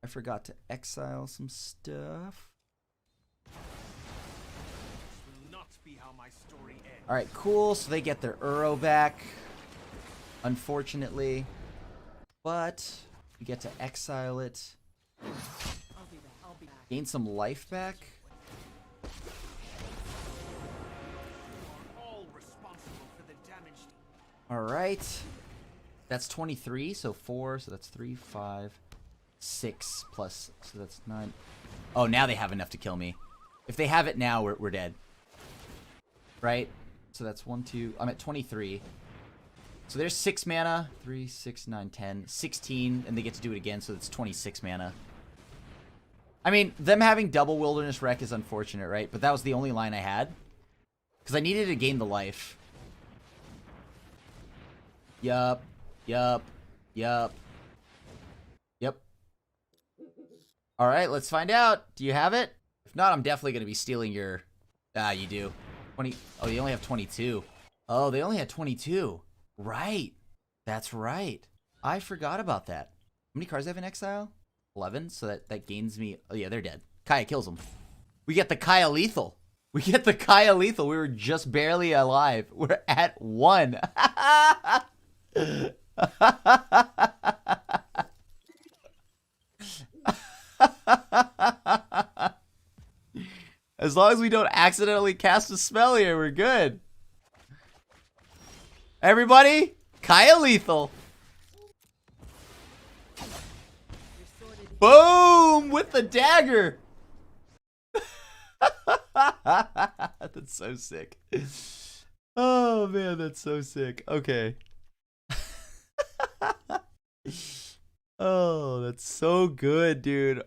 Speaker 1: I forgot to exile some stuff. Alright, cool. So they get their Uro back. Unfortunately. But we get to exile it.
Speaker 3: I'll be back.
Speaker 1: Gain some life back. Alright. That's 23, so 4, so that's 3, 5, 6 plus, so that's 9. Oh, now they have enough to kill me. If they have it now, we're dead. Right? So that's 1, 2, I'm at 23. So there's 6 mana. 3, 6, 9, 10, 16, and they get to do it again, so it's 26 mana. I mean, them having double Wilderness Wreck is unfortunate, right? But that was the only line I had. Because I needed to gain the life. Yup. Alright, let's find out. Do you have it? If not, I'm definitely going to be stealing your... Ah, you do. 20... Oh, you only have 22. Oh, they only had 22. Right. That's right. I forgot about that. How many cards do I have in exile? 11, so that gains me... Oh, yeah, they're dead. Kaya kills them. We get the Kaya lethal. We were just barely alive. We're at 1. As long as we don't accidentally cast a spell here, we're good. Everybody, Kaya lethal. Boom! With the dagger! That's so sick. Oh man, that's so sick. Okay. Oh, that's so good, dude.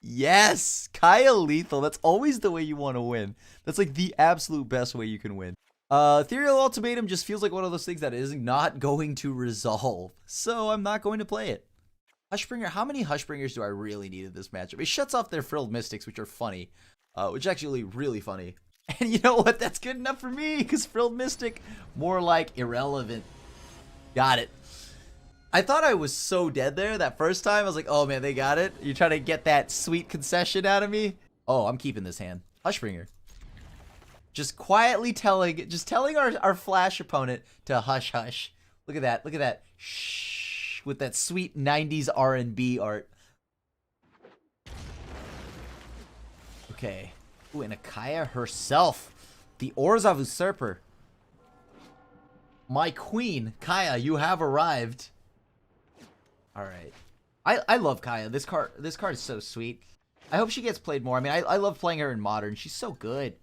Speaker 1: Yes! Kaya lethal. That's always the way you want to win. That's like the absolute best way you can win. Ethereal Ultimatum just feels like one of those things that is not going to resolve. So I'm not going to play it. Hushbringer, how many Hushbringers do I really need in this matchup? It shuts off their Frilled Mystics, which are funny. Which is actually really funny. And you know what? That's good enough for me, because Frilled Mystic, more like irrelevant. Got it. I thought I was so dead there that first time. I was like, oh man, they got it. You're trying to get that sweet concession out of me. Oh, I'm keeping this hand. Hushbringer. Just quietly telling our flash opponent to hush hush. Look at that. Look at that. Shh. With that sweet 90s R&B art. Okay. Ooh, and Akaya herself. The Orzhov Usurper. My queen, Kaya, you have arrived. Alright. I love Kaya. This card is so sweet. I hope she gets played more. I mean, I love playing her in Modern. She's so good.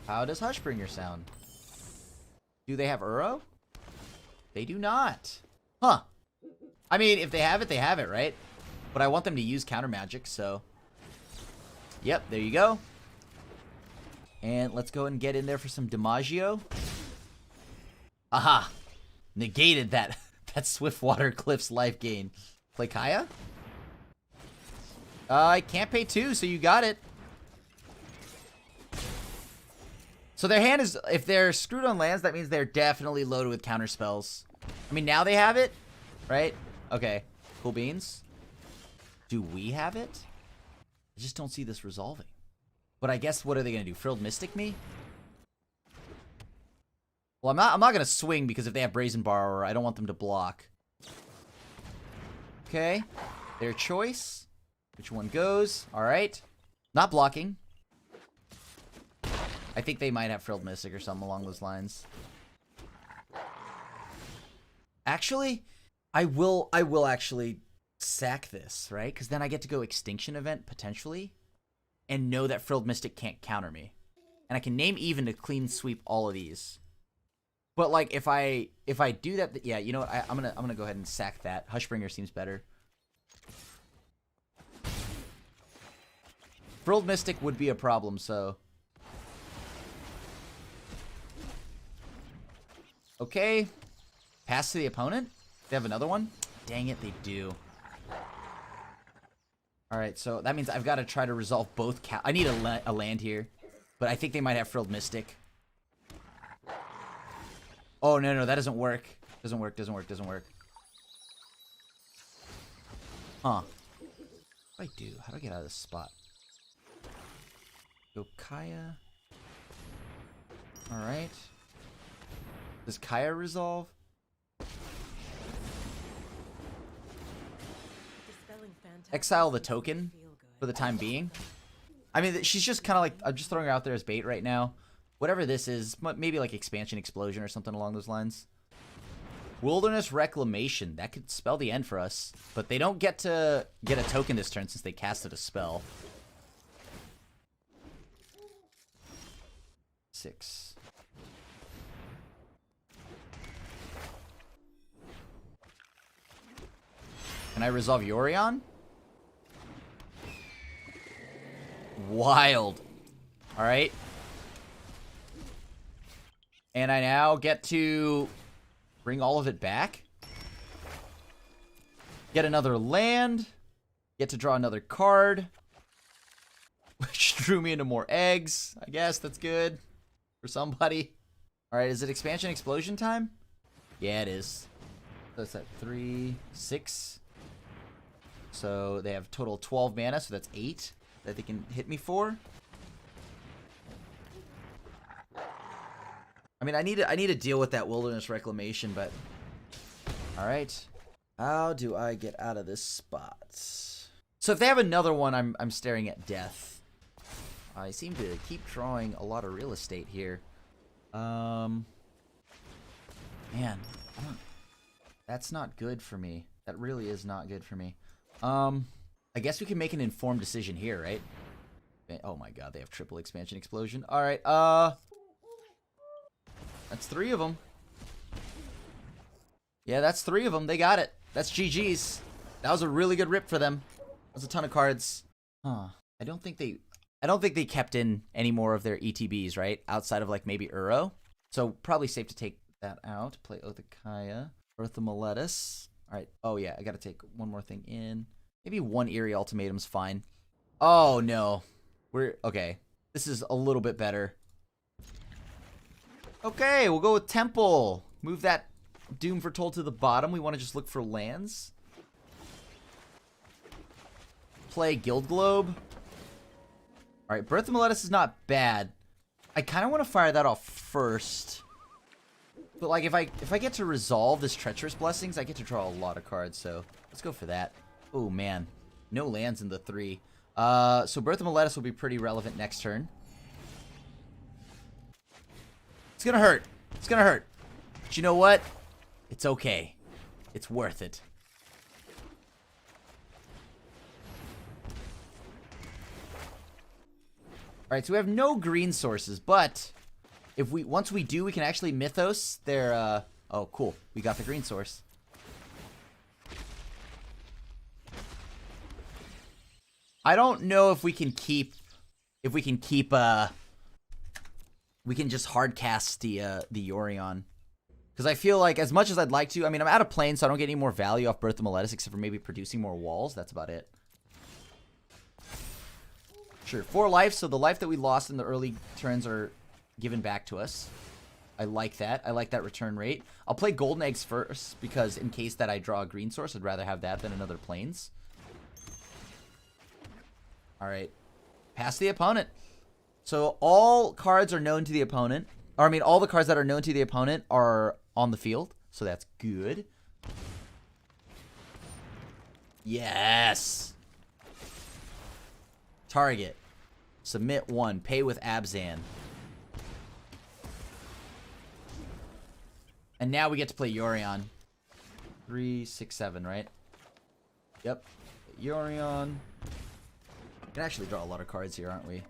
Speaker 1: How does Hushbringer sound? Do they have Uro? They do not. Huh. I mean, if they have it, they have it, right? But I want them to use counter magic, so. Yep, there you go. And let's go and get in there for some DiMaggio. Aha! Negated that Swiftwater Cliff's life gain. Play Kaya? I can't pay 2, so you got it. So their hand is, if they're screwed on lands, that means they're definitely loaded with counter spells. I mean, now they have it, right? Okay, cool beans. Do we have it? I just don't see this resolving. But I guess, what are they going to do? Frilled Mystic me? Well, I'm not going to swing because if they have Brazen Borrower, I don't want them to block. Okay, their choice. Which one goes? All right. Not blocking. I think they might have Frilled Mystic or something along those lines. Actually, I will actually sack this, right? Because then I get to go Extinction Event, potentially, and know that Frilled Mystic can't counter me. And I can name even to clean sweep all of these. But, like, if I do that, yeah, you know what? I'm gonna go ahead and sack that. Hushbringer seems better. Frilled Mystic would be a problem, so... Okay. Pass to the opponent? They have another one? Dang it, they do. Alright, so that means I've got to try to resolve both I need a land here. But I think they might have Frilled Mystic. Oh, no, that doesn't work. Doesn't work. Huh. What do I do? How do I get out of this spot? Go Kaya. Alright. Does Kaya resolve? Exile the token for the time being. I mean, she's just kind of like, I'm just throwing her out there as bait right now. Whatever this is, maybe like Expansion Explosion or something along those lines. Wilderness Reclamation. That could spell the end for us. But they don't get to get a token this turn since they casted a spell. 6. Can I resolve Yorion? Wild. Alright. And I now get to bring all of it back. Get another land. Get to draw another card. Which drew me into more eggs. I guess that's good. For somebody. Alright, is it Expansion Explosion time? Yeah, it is. So it's at 3, 6. So they have total 12 mana, so that's 8 that they can hit me for. I mean, I need to deal with that Wilderness Reclamation, but all right. How do I get out of this spot? So if they have another one, I'm staring at death. I seem to keep drawing a lot of real estate here. Man, that's not good for me. That really is not good for me. I guess we can make an informed decision here, right? Oh my god, they have triple Expansion Explosion. Alright, that's 3 of them. Yeah, that's 3 of them. They got it. That's GG's. That was a really good rip for them. That was a ton of cards. Huh. I don't think they kept in any more of their ETBs, right? Outside of, like, maybe Uro. So, probably safe to take that out. Play Othakaya. Eartha Meletis. Alright. Oh, yeah. I gotta take one more thing in. Maybe 1 Eerie Ultimatum's fine. Oh, no. Okay. This is a little bit better. Okay, we'll go with Temple. Move that Doom Foretold to the bottom. We want to just look for lands. Play Guild Globe. Alright, Birth of Meletis is not bad. I kind of want to fire that off first. But like if I get to resolve this Treacherous Blessings, I get to draw a lot of cards, so let's go for that. Oh man. No lands in the 3. So Birth of Meletis will be pretty relevant next turn. It's gonna hurt. It's gonna hurt. But you know what? It's okay. It's worth it. Alright, so we have no green sources, but if once we do, we can actually Mythos their oh cool. We got the green source. I don't know if we can keep we can just hard cast the Yorion. Because I feel like as much as I'd like to, I mean, I'm out of plane, so I don't get any more value off Birth of Meletis except for maybe producing more walls. That's about it. Sure, 4 life, so the life that we lost in the early turns are given back to us. I like that. I like that return rate. I'll play Golden Eggs first, because in case that I draw a green source, I'd rather have that than another plains. Alright. Pass the opponent. So all cards are known to the opponent. Or, I mean, all the cards that are known to the opponent are on the field. So that's good. Yes! Target. Submit 1. Pay with Abzan. And now we get to play Yorion. 3, 6, 7, right? Yep. Yorion. We can actually draw a lot of cards here, aren't we?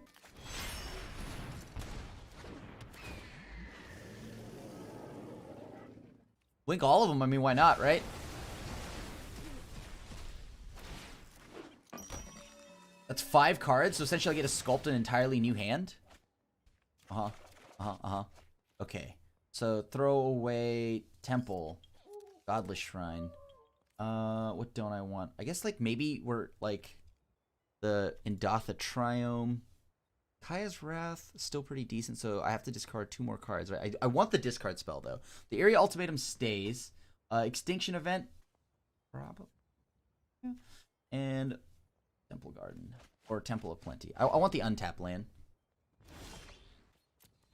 Speaker 1: Blink all of them. I mean, why not, right? That's 5 cards, so essentially I get to sculpt an entirely new hand. Okay. So throw away Temple. Godless Shrine. What don't I want? I guess like maybe we're like the Indatha Triome. Kaya's Wrath is still pretty decent, so I have to discard 2 more cards. Right? I want the discard spell though. The Area Ultimatum stays. Extinction Event. Probably. Yeah. And Temple Garden. Or Temple of Plenty. I want the untapped land.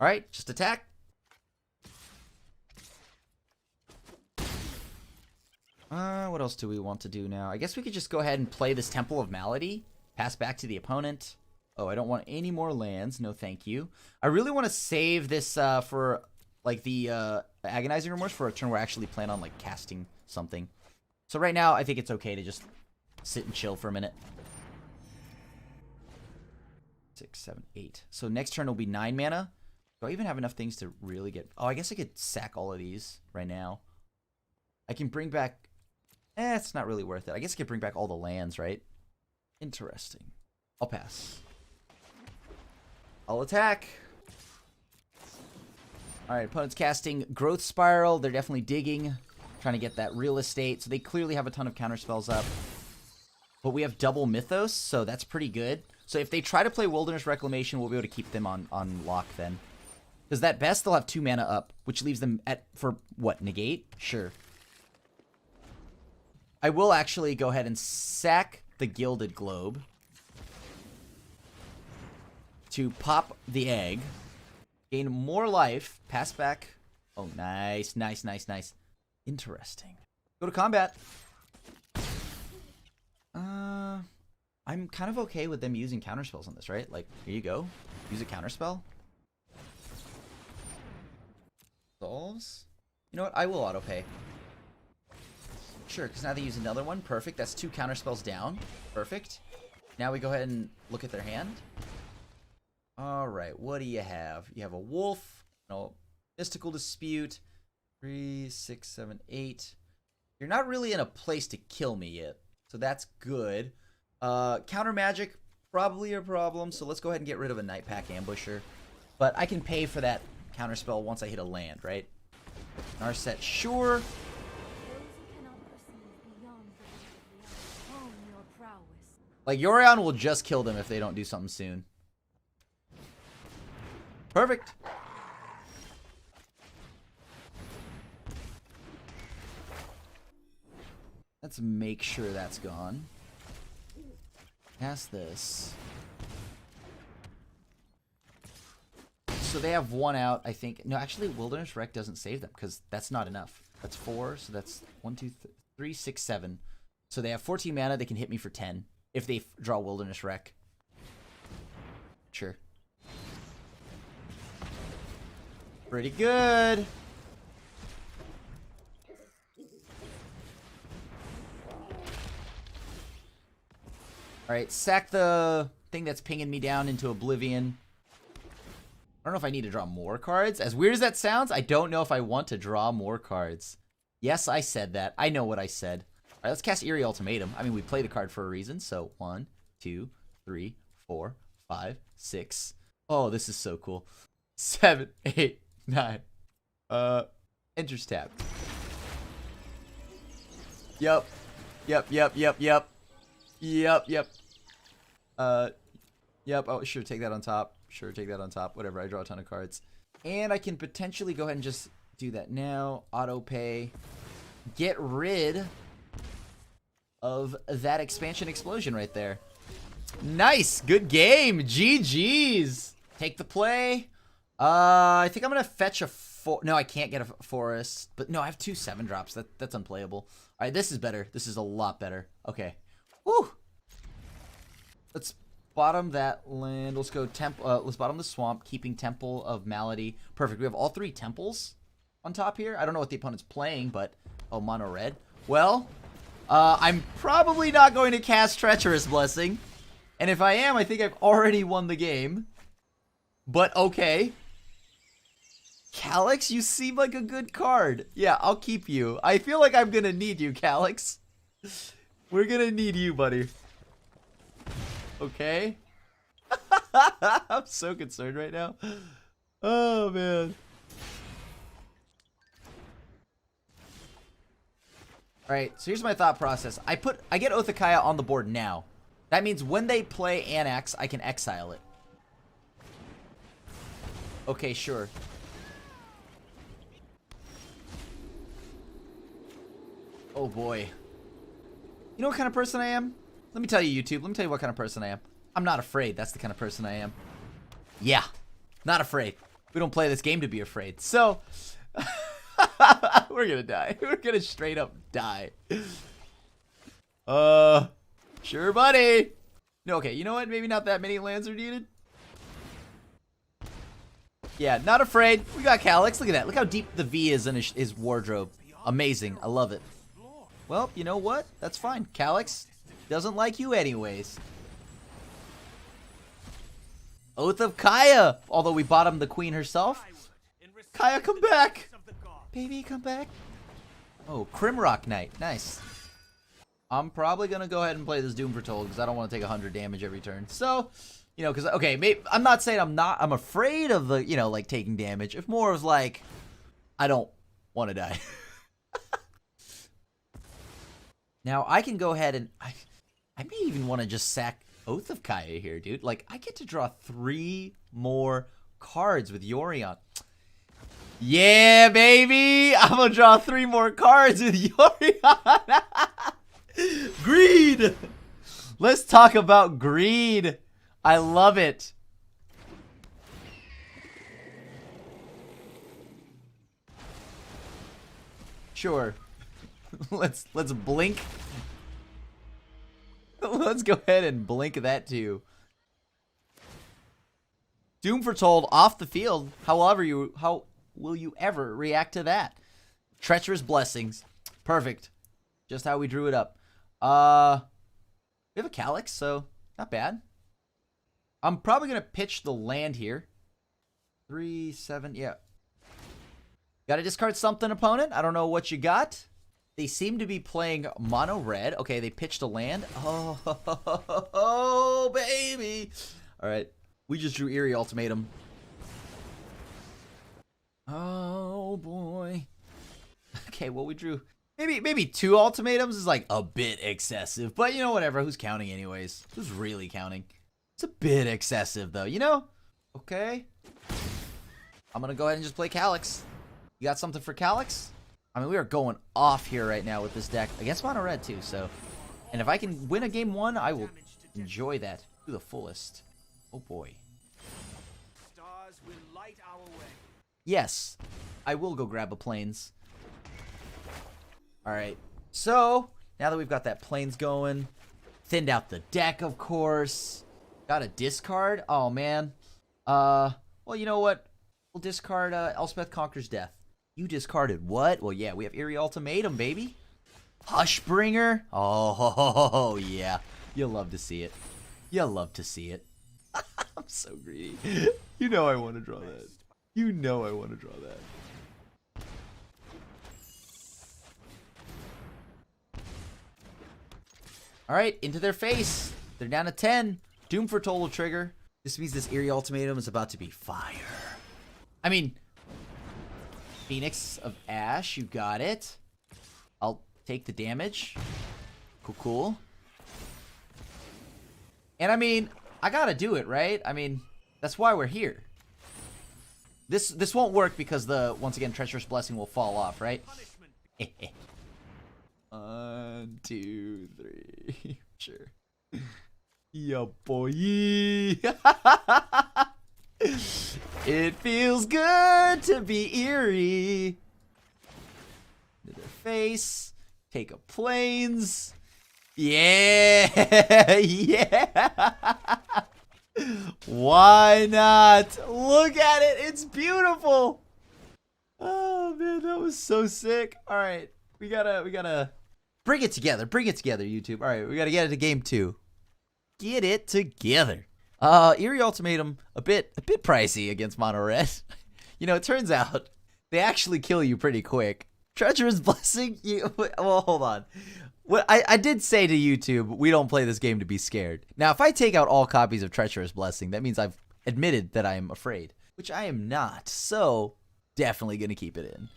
Speaker 1: Alright, just attack. What else do we want to do now? I guess we could just go ahead and play this Temple of Malady. Pass back to the opponent. Oh, I don't want any more lands. No, thank you. I really want to save this for, like, the Agonizing Remorse for a turn where I actually plan on, like, casting something. So right now, I think it's okay to just sit and chill for a minute. 6, 7, 8. So next turn will be 9 mana. Do I even have enough things to really get... Oh, I guess I could sack all of these right now. I can bring back... it's not really worth it. I guess I could bring back all the lands, right? Interesting. I'll pass. I'll attack. Alright, opponent's casting Growth Spiral. They're definitely digging. Trying to get that real estate. So they clearly have a ton of counterspells up. But we have double Mythos, so that's pretty good. So if they try to play Wilderness Reclamation, we'll be able to keep them on lock then. Because at best, they'll have 2 mana up, which leaves them at, for what, negate? Sure. I will actually go ahead and sack the Gilded Globe to pop the egg, gain more life, pass back. Oh, nice, nice, nice, nice. Interesting. Go to combat. I'm kind of okay with them using counterspells on this, right? Like, here you go. Use a counterspell. Solves. You know what? I will autopay. Sure, because now they use another one. Perfect. That's 2 counterspells down. Perfect. Now we go ahead and look at their hand. Alright, what do you have? You have a wolf. No. Mystical Dispute. 3, 6, 7, 8. You're not really in a place to kill me yet. So that's good. Counter magic, probably a problem. So let's go ahead and get rid of a Night Pack Ambusher. But I can pay for that counterspell once I hit a land, right? Narset, sure. Like, Yorion will just kill them if they don't do something soon. Perfect. Let's make sure that's gone. Cast this. So they have one out, I think. No, actually, Wilderness Wreck doesn't save them because that's not enough. That's 4, so that's 1, 2, 3, 6, 7. So they have 14 mana. They can hit me for 10 if they draw Wilderness Wreck. Sure. Pretty good. Alright, sack the thing that's pinging me down into oblivion. I don't know if I need to draw more cards. As weird as that sounds, I don't know if I want to draw more cards. Yes, I said that. I know what I said. Alright, let's cast Eerie Ultimatum. I mean, we play the card for a reason. So, 1, 2, 3, 4, 5, 6. Oh, this is so cool. 7, 8, 9. Enters tab. Yup. Yep. Yep. Yep. Oh, sure. Take that on top. Sure. Take that on top. Whatever. I draw a ton of cards. And I can potentially go ahead and just do that now. Auto pay. Get rid of that expansion explosion right there. Nice. Good game. GG's. Take the play. I think I'm going to fetch a 4. No, I can't get a forest. But no, I have 2 7-drops. That's unplayable. All right, this is better. This is a lot better. Okay. Woo. Let's bottom that land. Let's go let's bottom the swamp, keeping Temple of Malady. Perfect. We have all 3 temples on top here. I don't know what the opponent's playing, but oh, mono red. Well, I'm probably not going to cast Treacherous Blessing. And if I am, I think I've already won the game. But okay. Calyx, you seem like a good card. Yeah, I'll keep you. I feel like I'm gonna need you, Calyx. We're gonna need you, buddy. Okay. I'm so concerned right now. Oh, man. Alright, so here's my thought process. I get Oath of Kaya on the board now. That means when they play Annex, I can exile it. Okay, sure. Oh boy. You know what kind of person I am? Let me tell you, YouTube. Let me tell you what kind of person I am. I'm not afraid. That's the kind of person I am. Yeah. Not afraid. We don't play this game to be afraid. So, we're gonna die. We're gonna straight up die. Sure, buddy. No, okay. You know what? Maybe not that many lands are needed. Yeah, not afraid. We got Calyx. Look at that. Look how deep the V is in his wardrobe. Amazing. I love it. Well, you know what? That's fine. Calyx doesn't like you anyways. Oath of Kaya. Although we bottomed the queen herself. Kaya, come back. Baby, come back. Oh, Crimrock Knight. Nice. I'm probably going to go ahead and play this Doom Foretold because I don't want to take 100 damage every turn. So, you know, because, okay, maybe, I'm not saying I'm afraid of the, you know, like taking damage. If more of like, I don't want to die. Now, I can go ahead and... I may even want to just sack Oath of Kaya here, dude. Like, I get to draw 3 more cards with Yorion. Yeah, baby! I'm going to draw 3 more cards with Yorion. Greed! Let's talk about greed. I love it. Sure. Let's blink. Let's go ahead and blink that too. Doom Foretold off the field. How will you ever react to that? Treacherous Blessings. Perfect. Just how we drew it up. We have a Calyx, so not bad. I'm probably gonna pitch the land here. 3, 7, yeah. Gotta discard something, opponent. I don't know what you got. They seem to be playing mono red. Okay, they pitched a land. Oh, baby. All right. We just drew Eerie Ultimatum. Oh, boy. Okay, well, we drew... Maybe 2 ultimatums is like a bit excessive. But, you know, whatever. Who's counting anyways? Who's really counting? It's a bit excessive, though. You know? Okay. I'm going to go ahead and just play Calyx. You got something for Calyx? I mean, we are going off here right now with this deck against mono red too. So, and if I can win a game 1, I will enjoy that to the fullest. Oh boy.
Speaker 2: Stars will light our way.
Speaker 1: Yes, I will go grab a plains. All right. So now that we've got that plains going, thinned out the deck, of course. Got a discard. Oh man. Well, you know what? We'll discard Elspeth Conquers Death. You discarded what? Well, yeah, we have Eerie Ultimatum, baby. Hushbringer. Oh, yeah. You'll love to see it. You'll love to see it. I'm so greedy. You know I want to draw that. You know I want to draw that. All right, into their face. They're down to 10. Doom Foretold will trigger. This means this Eerie Ultimatum is about to be fire. I mean, Phoenix of Ash, you got it. I'll take the damage. Cool, cool. And I mean, I gotta do it, right? I mean, that's why we're here. This won't work because once again, Treacherous Blessing will fall off, right? 1, 2, 3. Sure. Yeah, boy. It feels good to be eerie. To their face. Take a plains. Yeah. Yeah. Why not? Look at it. It's beautiful. Oh, man. That was so sick. All right. We gotta bring it together. Bring it together, YouTube. All right. We gotta get it to game 2. Get it together. Eerie Ultimatum, a bit pricey against mono red. You know, it turns out they actually kill you pretty quick. Treacherous Blessing, well, hold on. What I did say to YouTube, we don't play this game to be scared. Now, if I take out all copies of Treacherous Blessing, that means I've admitted that I am afraid, which I am not. So, definitely gonna keep it in.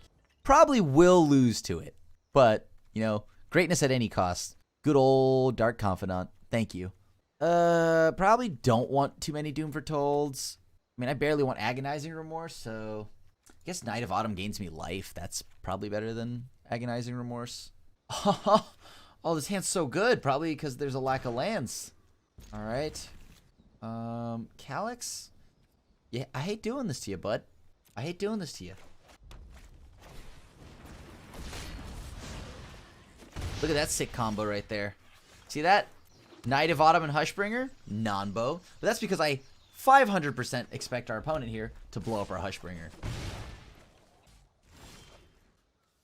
Speaker 1: Probably will lose to it, but you know, greatness at any cost. Good old Dark Confidant. Thank you. Probably don't want too many Doom Fortolds. I mean, I barely want Agonizing Remorse, so I guess Night of Autumn gains me life. That's probably better than Agonizing Remorse. Oh, this hand's so good. Probably because there's a lack of lands. All right. Calyx? Yeah, I hate doing this to you, bud. I hate doing this to you. Look at that sick combo right there. See that? Knight of Autumn and Hushbringer, non-bow. But that's because I 500% expect our opponent here to blow up our Hushbringer.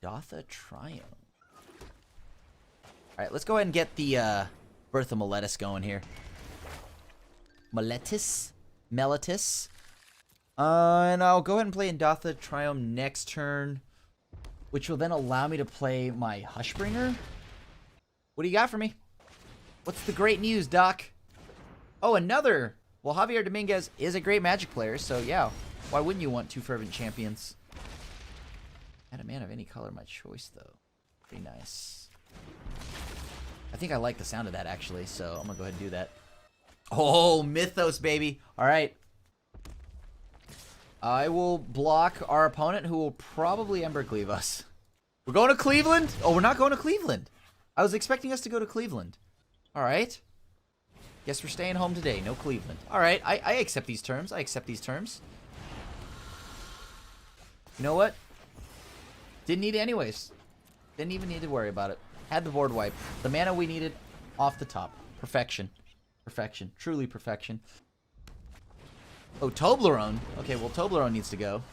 Speaker 1: Dotha Triumph. Alright, let's go ahead and get the Birth of Meletis going here. Meletis? And I'll go ahead and play in Dotha Triumph next turn, which will then allow me to play my Hushbringer. What do you got for me? What's the great news, Doc? Oh, another. Well, Javier Dominguez is a great Magic player, so yeah. Why wouldn't you want 2 Fervent Champions? Add a man of any color, my choice, though. Pretty nice. I think I like the sound of that, actually, so I'm going to go ahead and do that. Oh, Mythos, baby. All right. I will block our opponent, who will probably Embercleave us. We're going to Cleveland? Oh, we're not going to Cleveland. I was expecting us to go to Cleveland. All right. Guess we're staying home today. No Cleveland. All right. I accept these terms. I accept these terms. You know what? Didn't need it anyways. Didn't even need to worry about it. Had the board wipe. The mana we needed off the top. Perfection. Perfection. Truly perfection. Oh, Toblerone. Okay, well, Toblerone needs to go.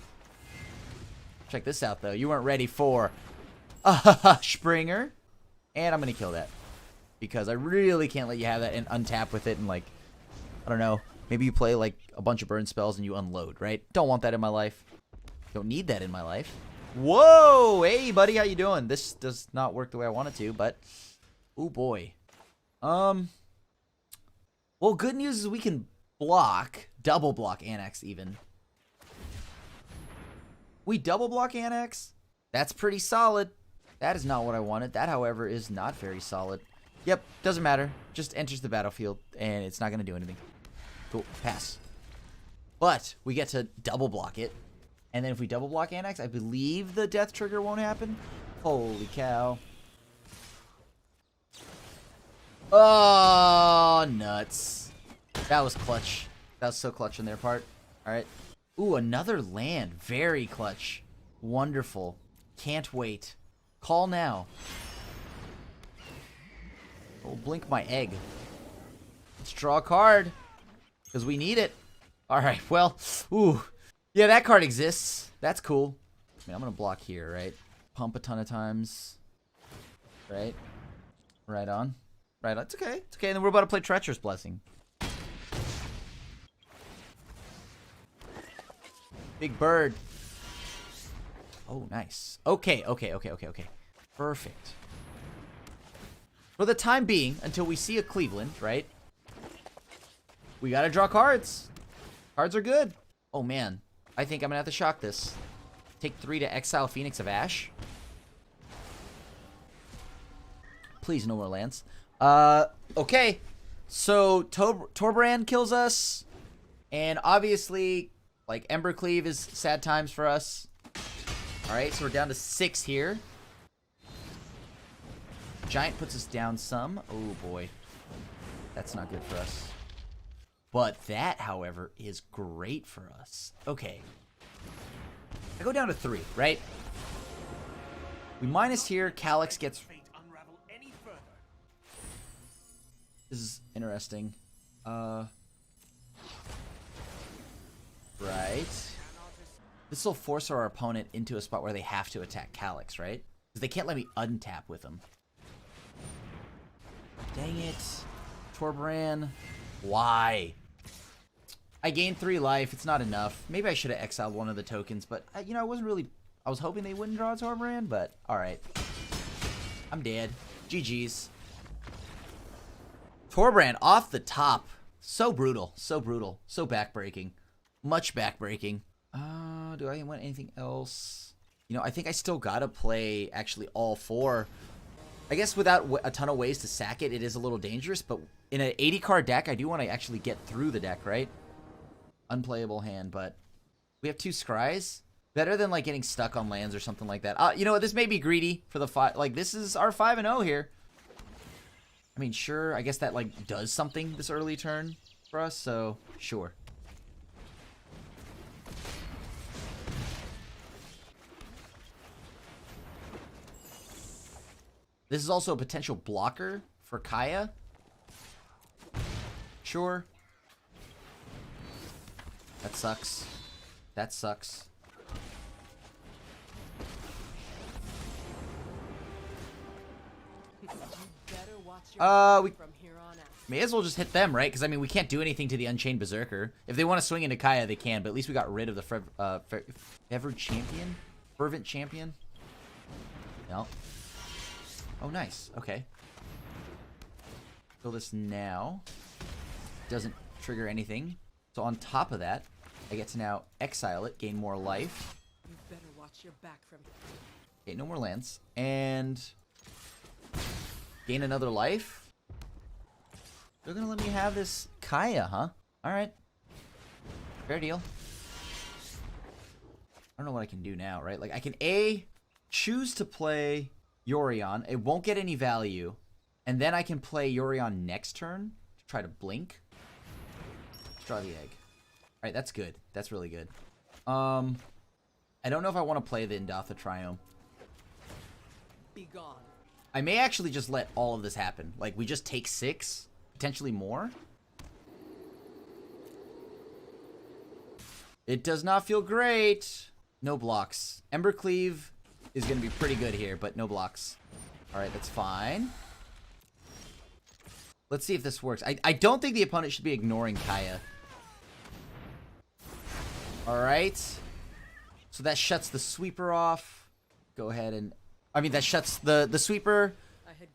Speaker 1: Check this out, though. You weren't ready for Springer. And I'm going to kill that. Because I really can't let you have that and untap with it and, like, I don't know. Maybe you play, like, a bunch of burn spells and you unload, right? Don't want that in my life. Don't need that in my life. Whoa! Hey, buddy, how you doing? This does not work the way I want it to, but... Oh, boy. Well, good news is we can block. Double block Annex, even. We double block Annex? That's pretty solid. That is not what I wanted. That, however, is not very solid. Yep, doesn't matter. Just enters the battlefield, and it's not going to do anything. Cool, pass. But we get to double block it. And then if we double block Annex, I believe the death trigger won't happen. Holy cow. Oh, nuts. That was clutch. That was so clutch on their part. Alright. Ooh, another land. Very clutch. Wonderful. Can't wait. Call now. Oh, blink my egg. Let's draw a card. Because we need it. Alright, well. Ooh. Yeah, that card exists. That's cool. I mean, I'm going to block here, right? Pump a ton of times. Right? Right on. Right on. It's okay. It's okay. And then we're about to play Treacherous Blessing. Big bird. Oh, nice. Okay. Perfect. For the time being, until we see a Cleveland, right? We gotta draw cards. Cards are good. Oh, man. I think I'm gonna have to shock this. Take 3 to exile Phoenix of Ash. Please, no more lands. Okay. So, Torbrand kills us. And obviously, like, Embercleave is sad times for us. Alright, so we're down to 6 here. Giant puts us down some. Oh, boy. That's not good for us. But that, however, is great for us. Okay. I go down to 3, right? We minus here. Calyx gets... This is interesting. Right. This will force our opponent into a spot where they have to attack Calyx, right? Because they can't let me untap with them. Dang it. Torbrand. Why? I gained 3 life. It's not enough. Maybe I should have exiled one of the tokens, but, you know, I wasn't really... I was hoping they wouldn't draw Torbrand, but alright. I'm dead. GG's. Torbrand off the top. So brutal. So brutal. So backbreaking. Much backbreaking. Do I want anything else? You know, I think I still gotta play actually all 4. I guess without a ton of ways to sack it, it is a little dangerous, but in an 80-card deck, I do want to actually get through the deck, right? Unplayable hand, but we have 2 scries. Better than, like, getting stuck on lands or something like that. You know what? This may be greedy for the 5. Like, this is our 5-0 here. I mean, sure, I guess that, like, does something this early turn for us, so sure. This is also a potential blocker for Kaya. Sure. That sucks. That sucks. We may as well just hit them, right? Because, I mean, we can't do anything to the Unchained Berserker. If they want to swing into Kaya, they can, but at least we got rid of the Fervent Champion? No. Oh, nice. Okay. Kill this now. Doesn't trigger anything. So on top of that, I get to now exile it, gain more life.
Speaker 3: You better watch your back from...
Speaker 1: Okay, no more lands. And... gain another life. They're gonna let me have this Kaya, huh? Alright. Fair deal. I don't know what I can do now, right? Like, I can A, choose to play Yorion. It won't get any value. And then I can play Yorion next turn to try to blink. Draw the egg. Alright, that's good. That's really good. I don't know if I want to play the Indatha Triome.
Speaker 3: Be gone.
Speaker 1: I may actually just let all of this happen. Like, we just take 6, potentially more. It does not feel great. No blocks. Embercleave is going to be pretty good here, but no blocks. Alright, that's fine. Let's see if this works. I don't think the opponent should be ignoring Kaya. Alright. So that shuts the sweeper off. Go ahead and... I mean, that shuts the sweeper,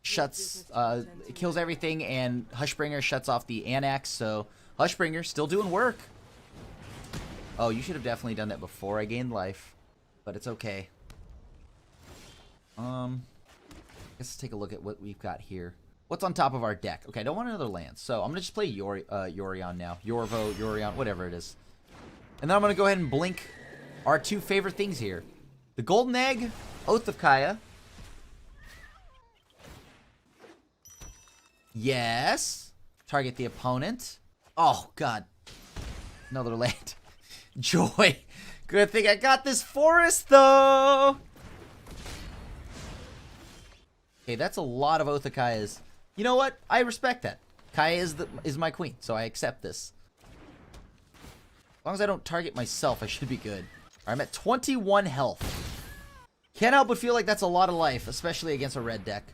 Speaker 1: shuts, it kills everything, and Hushbringer shuts off the Anax, so Hushbringer still doing work. Oh, you should have definitely done that before I gained life, but it's okay. Let's take a look at what we've got here. What's on top of our deck? Okay, I don't want another land, so I'm going to just play Yorion now. Yorvo, Yorion, whatever it is. And then I'm going to go ahead and blink our 2 favorite things here. The Golden Egg, Oath of Kaya. Yes. Target the opponent. Oh, God. Another land. Joy. Good thing I got this forest, though. Okay, that's a lot of Oath of Kaya's. You know what? I respect that. Kaya is my queen, so I accept this. As long as I don't target myself, I should be good. All right, I'm at 21 health. Can't help but feel like that's a lot of life, especially against a red deck.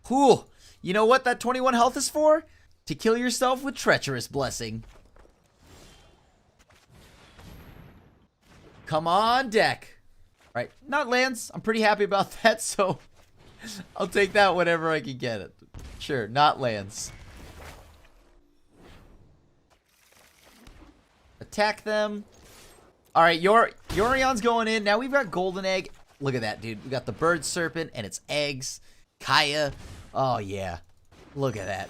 Speaker 1: Whew. You know what that 21 health is for? To kill yourself with Treacherous Blessing. Come on, deck. All right, not lands. I'm pretty happy about that, so I'll take that whenever I can get it. Sure, not lands. Attack them. All right, Yorion's going in. Now we've got Golden Egg. Look at that, dude. We got the Bird Serpent and its eggs. Kaya. Oh, yeah. Look at that.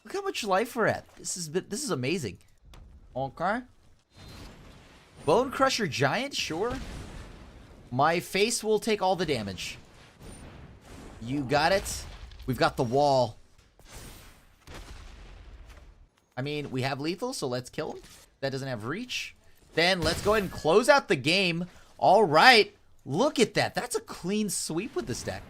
Speaker 1: Look how much life we're at. This is amazing. Okay. Bone Crusher Giant, sure. My face will take all the damage. You got it. We've got the wall. I mean, we have lethal, so let's kill him. That doesn't have reach. Then let's go ahead and close out the game. All right. Look at that. That's a clean sweep with this deck.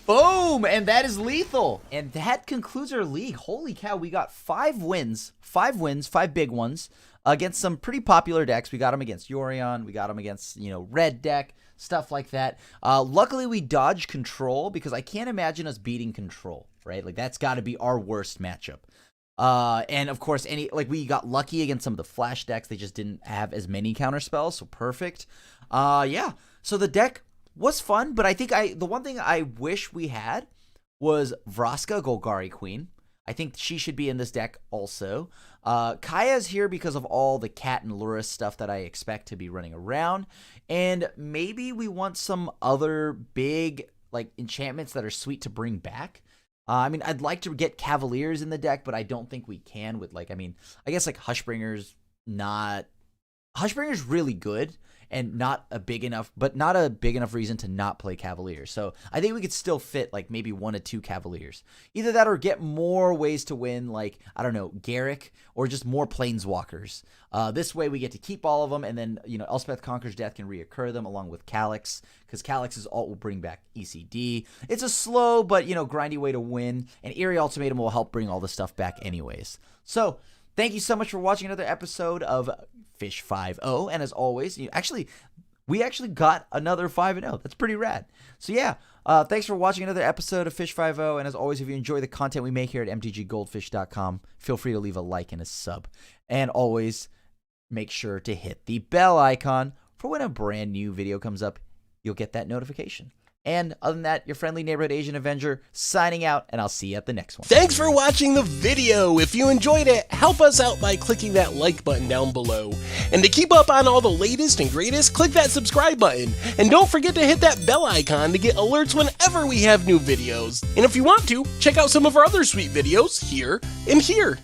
Speaker 1: Boom! And that is lethal. And that concludes our league. Holy cow, we got 5 wins. 5 wins, 5 big ones against some pretty popular decks. We got them against Yorion. We got them against, red deck, stuff like that. Luckily, we dodged control because I can't imagine us beating control, right? Like, that's got to be our worst matchup. And of course, we got lucky against some of the flash decks. They just didn't have as many counter spells, so perfect. Yeah. So the deck was fun, but I think the one thing I wish we had was Vraska, Golgari Queen. I think she should be in this deck also. Kaya's here because of all the Cat and Lurrus stuff that I expect to be running around. And maybe we want some other big enchantments that are sweet to bring back. I mean, I'd like to get Cavaliers in the deck, but I don't think we can with I guess Hushbringer's not... Hushbringer's really good and not a big enough reason to not play Cavaliers. So I think we could still fit maybe 1 or 2 Cavaliers. Either that or get more ways to win, I don't know, Garrick, or just more Planeswalkers. This way we get to keep all of them, and then, Elspeth Conquers Death can reoccur them along with Calyx, because Calyx's ult will bring back ECD. It's a slow but, grindy way to win, and Eerie Ultimatum will help bring all the stuff back anyways. So, thank you so much for watching another episode of Fish 5-0, and as always, we actually got another 5-0. That's pretty rad. So yeah, thanks for watching another episode of Fish 5-0, and as always, if you enjoy the content we make here at mtggoldfish.com, feel free to leave a like and a sub. And always, make sure to hit the bell icon for when a brand new video comes up, you'll get that notification. And other than that, your friendly neighborhood Asian Avenger signing out, and I'll see you at the next one.
Speaker 4: Thanks for watching the video. If you enjoyed it, help us out by clicking that like button down below. And to keep up on all the latest and greatest, click that subscribe button. And don't forget to hit that bell icon to get alerts whenever we have new videos. And if you want to, check out some of our other sweet videos here and here.